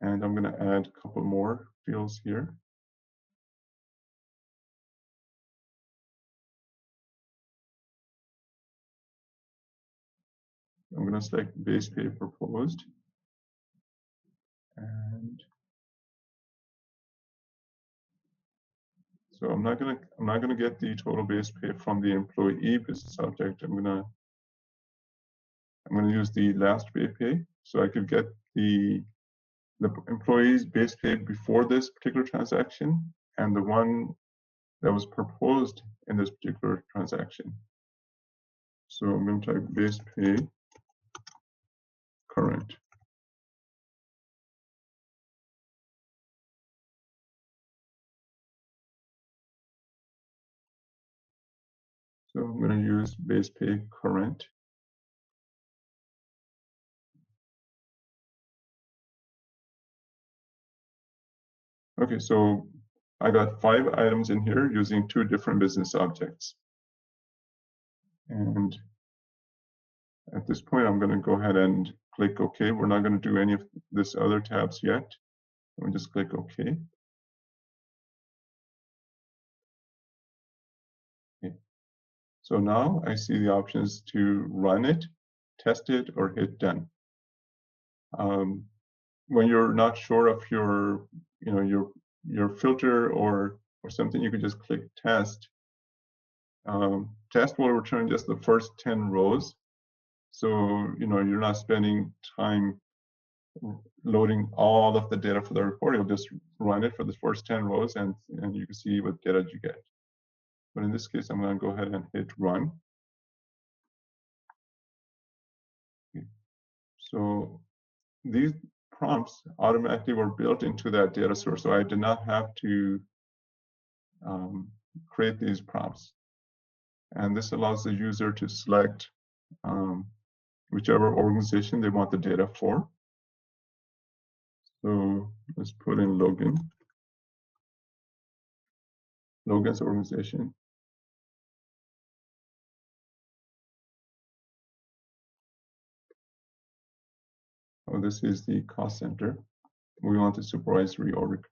And I'm going to add a couple more fields here. I'm going to select base pay proposed. And so I'm not gonna get the total base pay from the employee business object. I'm gonna use the last pay. So I could get the employee's base pay before this particular transaction and the one that was proposed in this particular transaction. So I'm going to type base pay current. So I'm going to use base pay current. Okay, so I got 5 items in here using 2 different business objects. And at this point, I'm going to go ahead and click OK. We're not going to do any of this other tabs yet. Let me just click OK. Okay. So now I see the options to run it, test it, or hit done. When you're not sure of your filter or something, you could just click test. Test will return just the first 10 rows. So, you're not spending time loading all of the data for the report. You'll just run it for the first 10 rows and you can see what data you get. But in this case, I'm going to go ahead and hit run. Okay. So these prompts automatically were built into that data source. So I did not have to create these prompts. And this allows the user to select whichever organization they want the data for. So let's put in Logan's organization. Oh, this is the cost center. We want the supervisory org.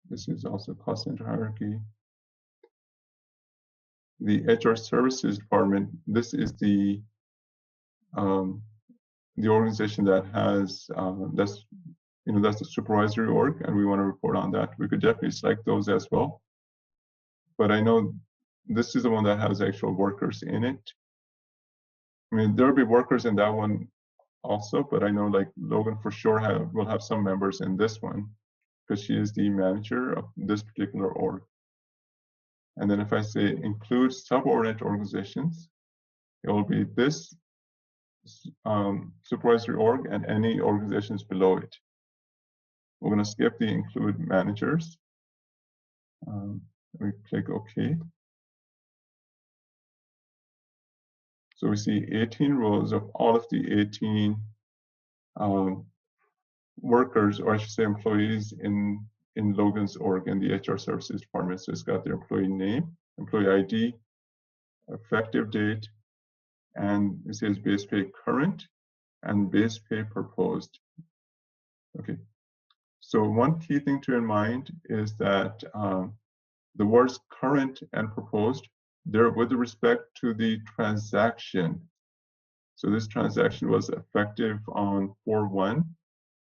This is also cost center hierarchy. The HR services department, this is the organization that has, that's the supervisory org, and we want to report on that. We could definitely select those as well. But I know this is the one that has actual workers in it. I mean, there'll be workers in that one also, but I know like Logan for sure will have some members in this one because she is the manager of this particular org. And then if I say include subordinate organizations, it will be this supervisory org and any organizations below it. We're going to skip the include managers. We click OK. So we see 18 rows of all of the 18 workers, or I should say employees in Logan's org in the HR services department. So it's got their employee name, employee ID, effective date, and it says base pay current and base pay proposed. Okay. So one key thing to in mind is that the words current and proposed, they're with respect to the transaction. So this transaction was effective on 4/1.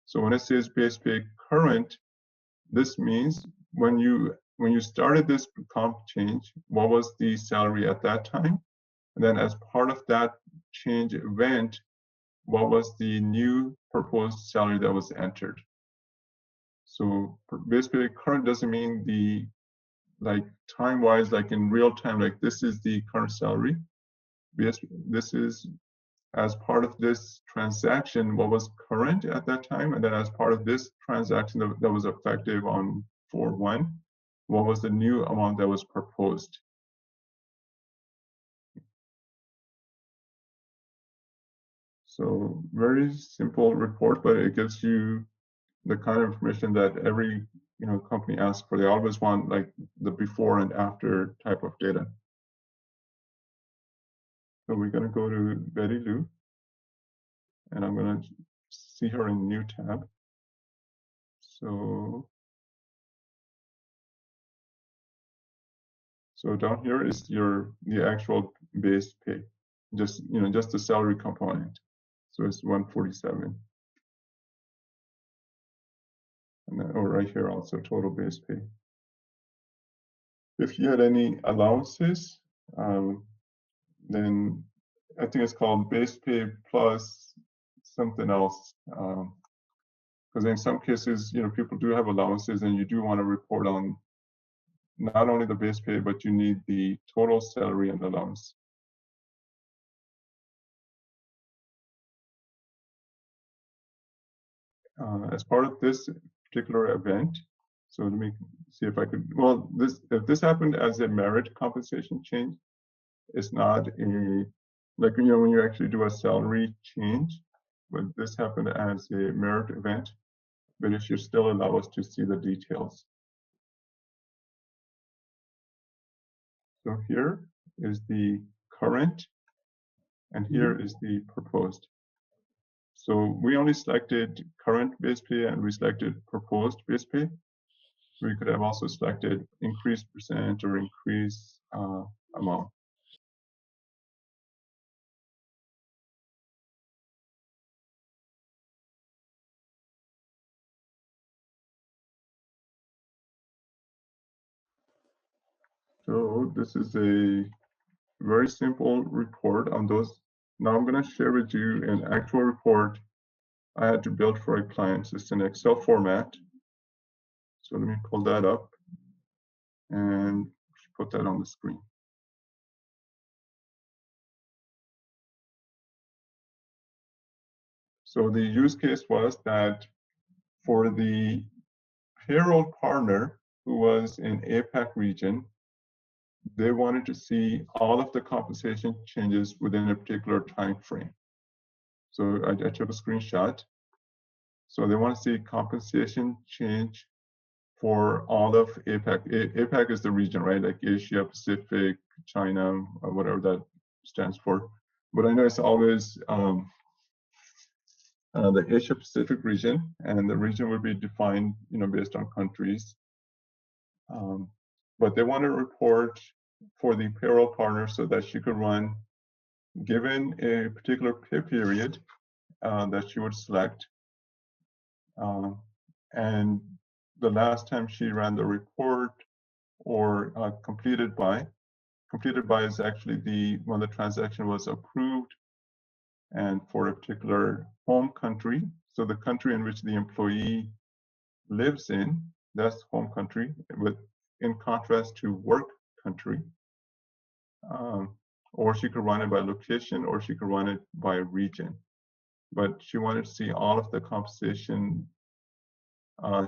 So when it says base pay current, this means when you started this comp change, what was the salary at that time? And then as part of that change event, what was the new proposed salary that was entered? So base pay current doesn't mean the like time-wise, like in real time, like this is the current salary. This is as part of this transaction, what was current at that time, and then as part of this transaction that was effective on 4/1, what was the new amount that was proposed? So very simple report, but it gives you the kind of information that every company asks for. They always want like the before and after type of data. So we're going to go to Betty Lou, and I'm going to see her in new tab. So down here is the actual base pay, just the salary component. So it's 147. And then, right here also total base pay. If you had any allowances, then I think it's called base pay plus something else. Because in some cases, people do have allowances, and you do want to report on not only the base pay, but you need the total salary and allowance. As part of this particular event, so let me see if I could, well, if this happened as a merit compensation change, it's not a, like, when you actually do a salary change, but this happened as a merit event, but it should still allow us to see the details. So here is the current, and here is the proposed. So we only selected current base pay and we selected proposed base pay. We could have also selected increase percent or increase amount. So this is a very simple report on those. Now I'm going to share with you an actual report I had to build for a client. It's an Excel format. So let me pull that up and put that on the screen. So the use case was that for the payroll partner who was in APAC region, they wanted to see all of the compensation changes within a particular time frame. So I took a screenshot. So they want to see compensation change for all of APAC. APAC is the region, right? Like Asia, Pacific, China, or whatever that stands for. But I know it's always the Asia Pacific region, and the region would be defined, based on countries. But they want to report for the payroll partner so that she could run, given a particular pay period that she would select, and the last time she ran the report, or completed by is actually when the transaction was approved, and for a particular home country. So the country in which the employee lives in, that's home country, in contrast to work country. Or she could run it by location, or she could run it by region. But she wanted to see all of the compensation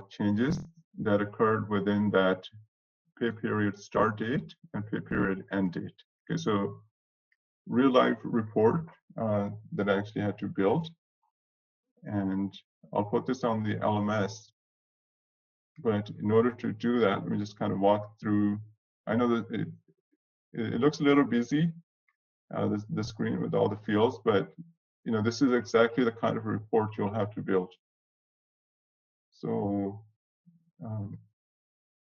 changes that occurred within that pay period start date and pay period end date. Okay, so real life report that I actually had to build. And I'll put this on the LMS. But in order to do that, let me just kind of walk through. I know that it looks a little busy, the screen with all the fields, but this is exactly the kind of report you'll have to build. So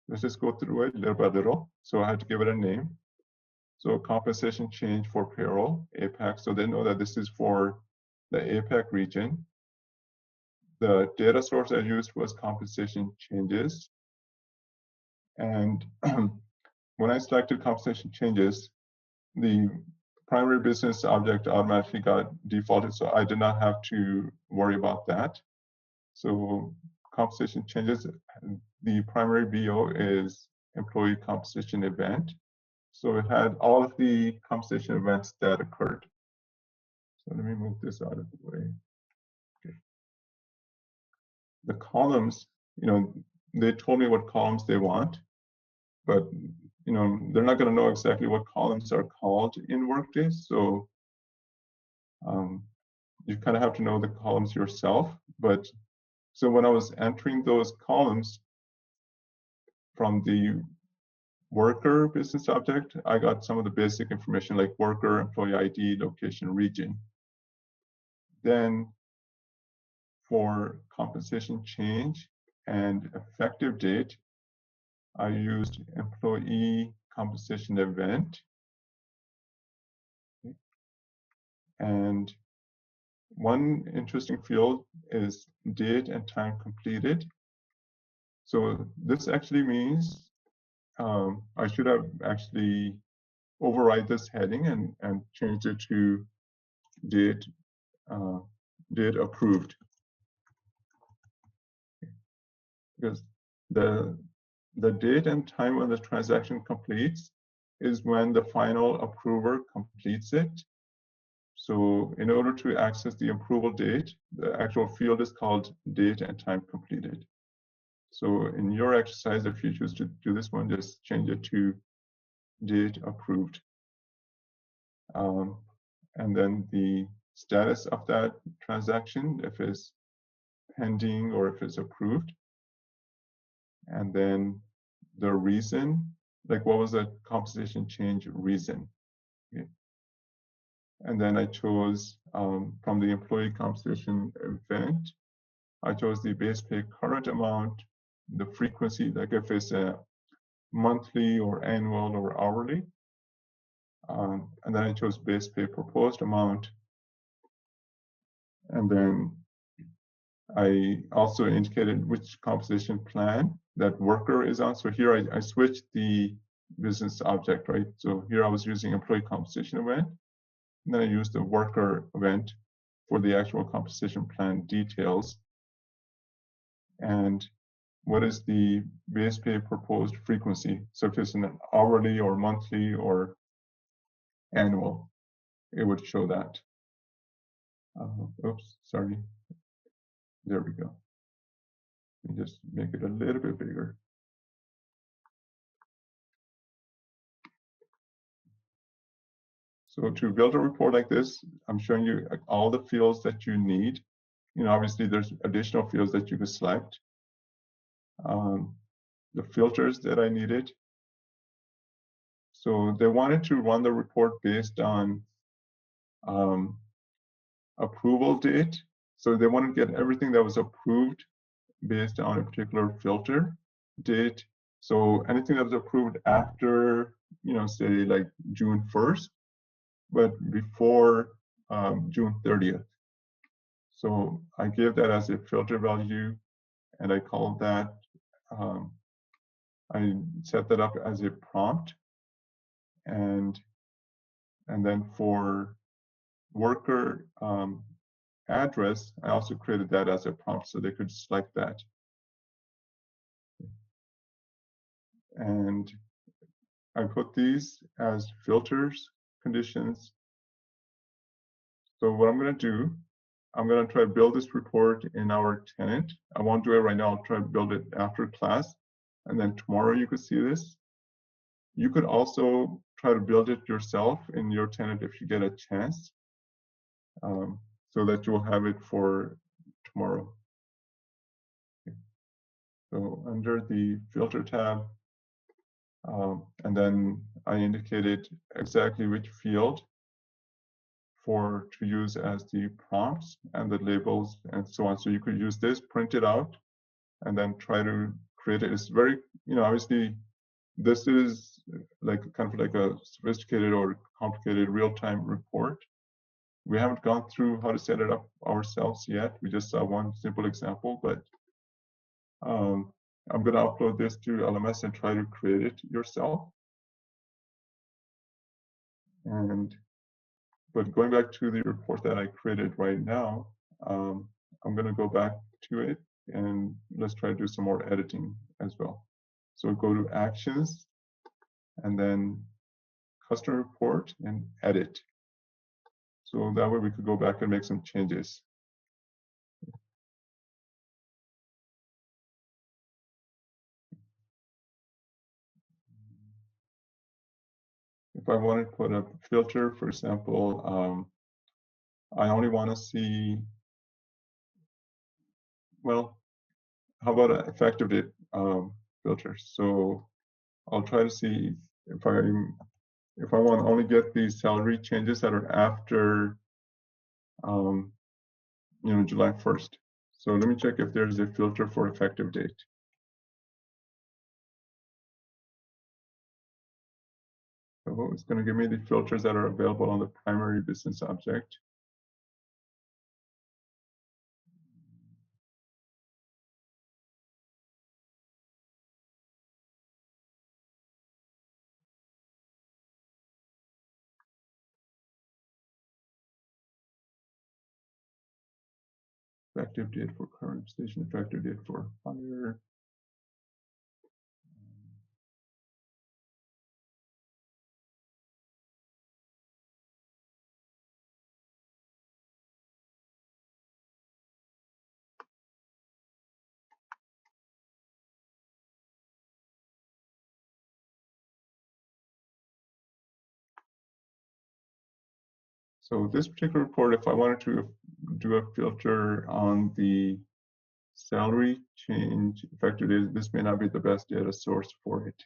let's just go through it little by little. So I had to give it a name. So compensation change for payroll, APAC. So they know that this is for the APAC region. The data source I used was compensation changes. And when I selected compensation changes, the primary business object automatically got defaulted, so I did not have to worry about that. So compensation changes, the primary BO is employee compensation event. So it had all of the compensation events that occurred. So let me move this out of the way. Okay. The columns, they told me what columns they want, but they're not going to know exactly what columns are called in Workday. So you kind of have to know the columns yourself. But so when I was entering those columns from the worker business object, I got some of the basic information like worker, employee ID, location, region. Then for compensation change and effective date, I used employee compensation event. And one interesting field is date and time completed. So this actually means I should have actually override this heading and change it to date approved. Because the date and time when the transaction completes is when the final approver completes it. So in order to access the approval date, the actual field is called date and time completed. So in your exercise, if you choose to do this one, just change it to date approved. And then the status of that transaction, if it's pending or if it's approved. And then the reason, like what was the compensation change reason? Okay. And then I chose from the employee compensation event, I chose the base pay current amount, the frequency, like if it's a monthly or annual or hourly. And then I chose base pay proposed amount. And then I also indicated which compensation plan that worker is on. So here I switched the business object, right? So here I was using employee compensation event, and then I used the worker event for the actual compensation plan details. And what is the base pay proposed frequency? So if it's an hourly or monthly or annual, it would show that. Oops, sorry. There we go. Let me just make it a little bit bigger. So to build a report like this, I'm showing you all the fields that you need. Obviously there's additional fields that you can select. The filters that I needed. So they wanted to run the report based on approval date. So they wanted to get everything that was approved based on a particular filter date. So anything that was approved after, say like June 1st, but before June 30th. So I gave that as a filter value, and I called that, I set that up as a prompt. And then for worker address, I also created that as a prompt so they could select that. And I put these as filters, conditions. So what I'm going to do, I'm going to try to build this report in our tenant. I won't do it right now. I'll try to build it after class. And then tomorrow you could see this. You could also try to build it yourself in your tenant if you get a chance, so that you'll have it for tomorrow. Okay. So under the filter tab, and then I indicated exactly which field to use as the prompts and the labels and so on. So you could use this, print it out, and then try to create it. It's very, obviously, this is like kind of like a sophisticated or complicated real-time report. We haven't gone through how to set it up ourselves yet. We just saw one simple example, but I'm going to upload this to LMS and try to create it yourself. But going back to the report that I created right now, I'm going to go back to it and let's try to do some more editing as well. So go to Actions and then Custom Report and Edit. So that way we could go back and make some changes. If I wanted to put a filter, for example, I only want to see, well, how about an effective date filter? So I'll try to see if I want to only get these salary changes that are after, July 1st. So let me check if there's a filter for effective date. So it's going to give me the filters that are available on the primary business object. Effective date for current position, effective date for hire. So this particular report, if I wanted to do a filter on the salary change effective date, this may not be the best data source for it.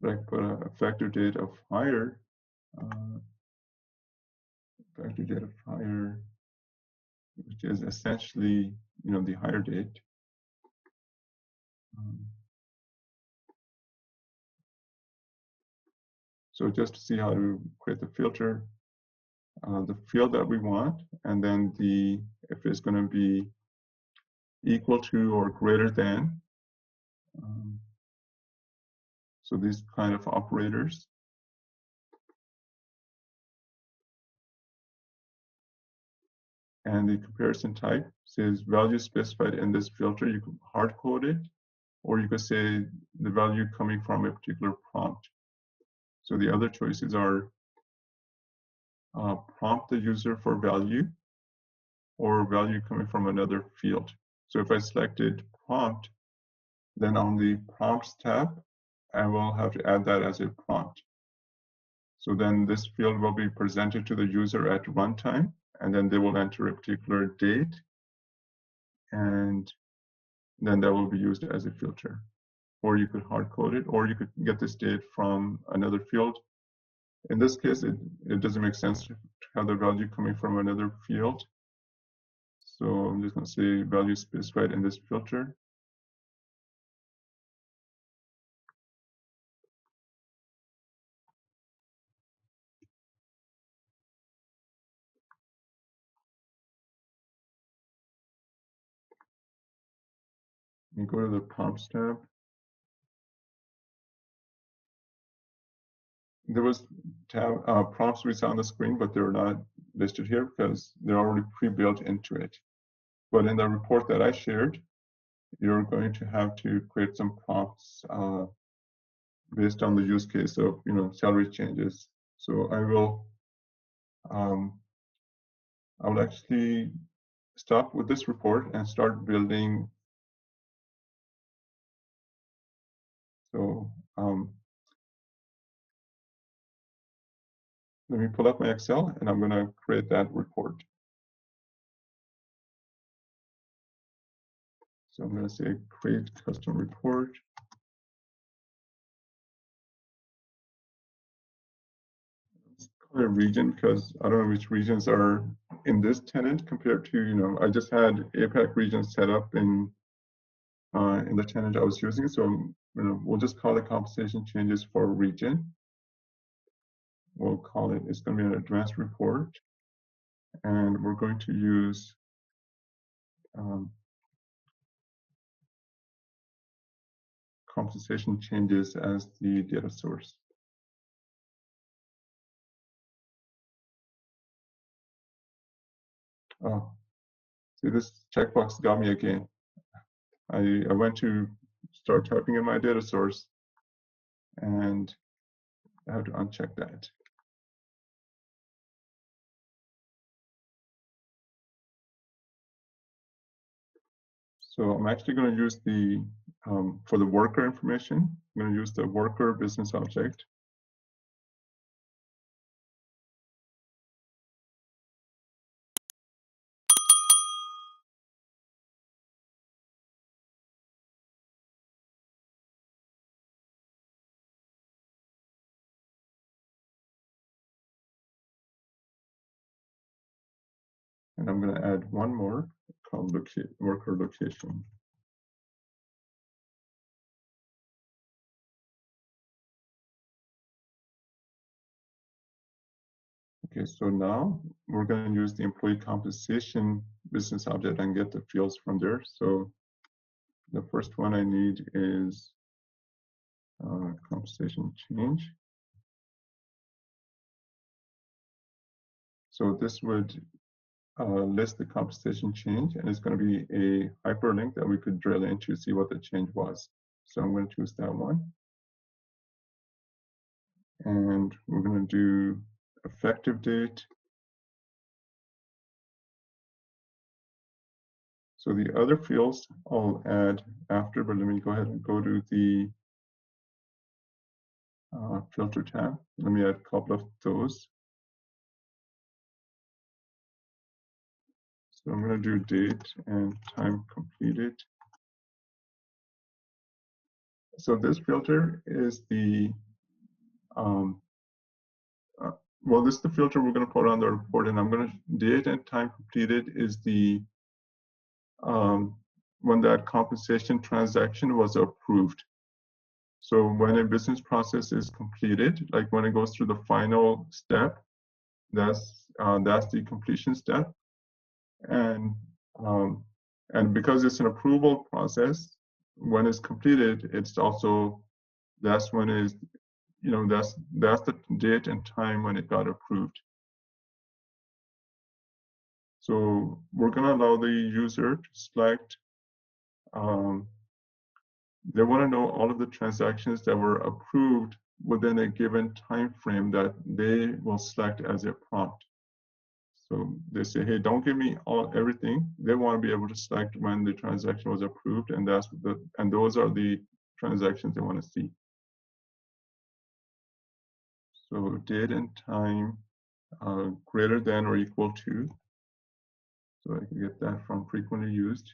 But I put an effective date of hire, effective date of hire, which is essentially, the hire date. So just to see how to create the filter, the field that we want, and then if it's going to be equal to or greater than. So these kind of operators. And the comparison type says value specified in this filter. You can hard code it, or you could say the value coming from a particular prompt. So the other choices are prompt the user for value, or value coming from another field. So if I selected prompt, then on the prompts tab, I will have to add that as a prompt. So then this field will be presented to the user at runtime, and then they will enter a particular date, and then that will be used as a filter. Or you could hard code it, or you could get this date from another field. In this case, it doesn't make sense to have the value coming from another field. So I'm just going to say value specified in this filter. And go to the prompts tab. There was prompts we saw on the screen, but they're not listed here because they're already pre-built into it. But in the report that I shared, you're going to have to create some prompts based on the use case of salary changes. So I will actually stop with this report and start building. So let me pull up my Excel, and I'm going to create that report. So I'm going to say create custom report. Let's call it region, because I don't know which regions are in this tenant compared to, I just had APAC region set up in the tenant I was using. So we'll just call it compensation changes for region. We'll call it, it's going to be an advanced report. And we're going to use compensation changes as the data source. Oh, see, this checkbox got me again. I went to start typing in my data source, and I have to uncheck that. So I'm actually going to use the, for the worker information, I'm going to use the worker business object. And I'm going to add one more called worker location. Okay, so now we're going to use the employee compensation business object and get the fields from there. So the first one I need is compensation change. So this would list the compensation change, and it's going to be a hyperlink that we could drill into to see what the change was. So I'm going to choose that one. And we're going to do effective date. So the other fields I'll add after, but let me go ahead and go to the filter tab. Let me add a couple of those. So I'm going to do date and time completed. So this filter is the, well, this is the filter we're going to put on the report, and I'm going to, date and time completed is the, when that compensation transaction was approved. So when a business process is completed, like when it goes through the final step, that's the completion step. And because it's an approval process, when it's completed, it's also, that's when is, that's the date and time when it got approved. So we're going to allow the user to select, they want to know all of the transactions that were approved within a given time frame that they will select as a prompt. So they say, hey, don't give me everything. They want to be able to select when the transaction was approved, and those are the transactions they want to see. So date and time greater than or equal to. So I can get that from frequently used.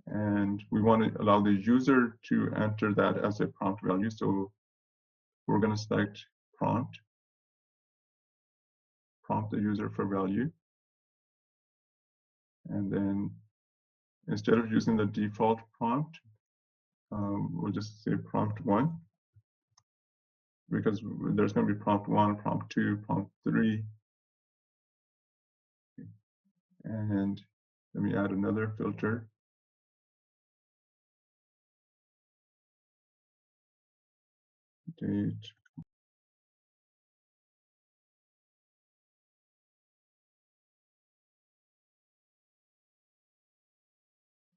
And we want to allow the user to enter that as a prompt value. So we're going to select prompt the user for value. And then instead of using the default prompt, we'll just say prompt 1, because there's going to be prompt 1, prompt 2, prompt 3. And let me add another filter. Date.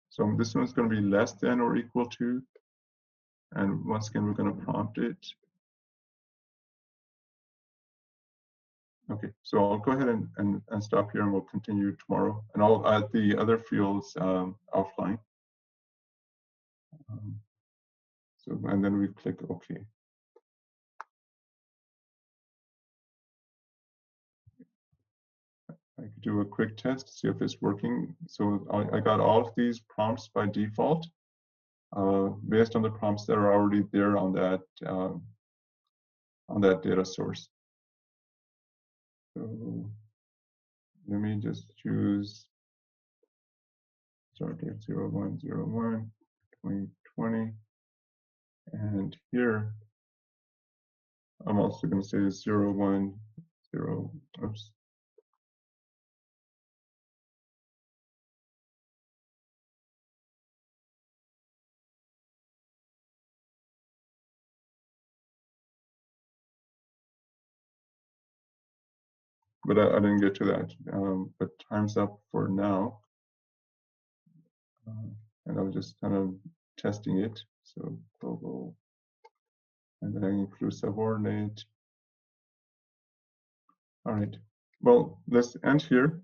So this one's going to be less than or equal to. And once again, we're going to prompt it. Okay, so I'll go ahead and stop here, and we'll continue tomorrow. And I'll add the other fields offline. And then we click OK. I could do a quick test, see if it's working. So I got all of these prompts by default, based on the prompts that are already there on that data source. So let me just choose start date 01/01, 2020, and here I'm also going to say 010. Oops. But I didn't get to that. But time's up for now. And I was just kind of testing it. So global, and then I include subordinate. All right. Well, let's end here.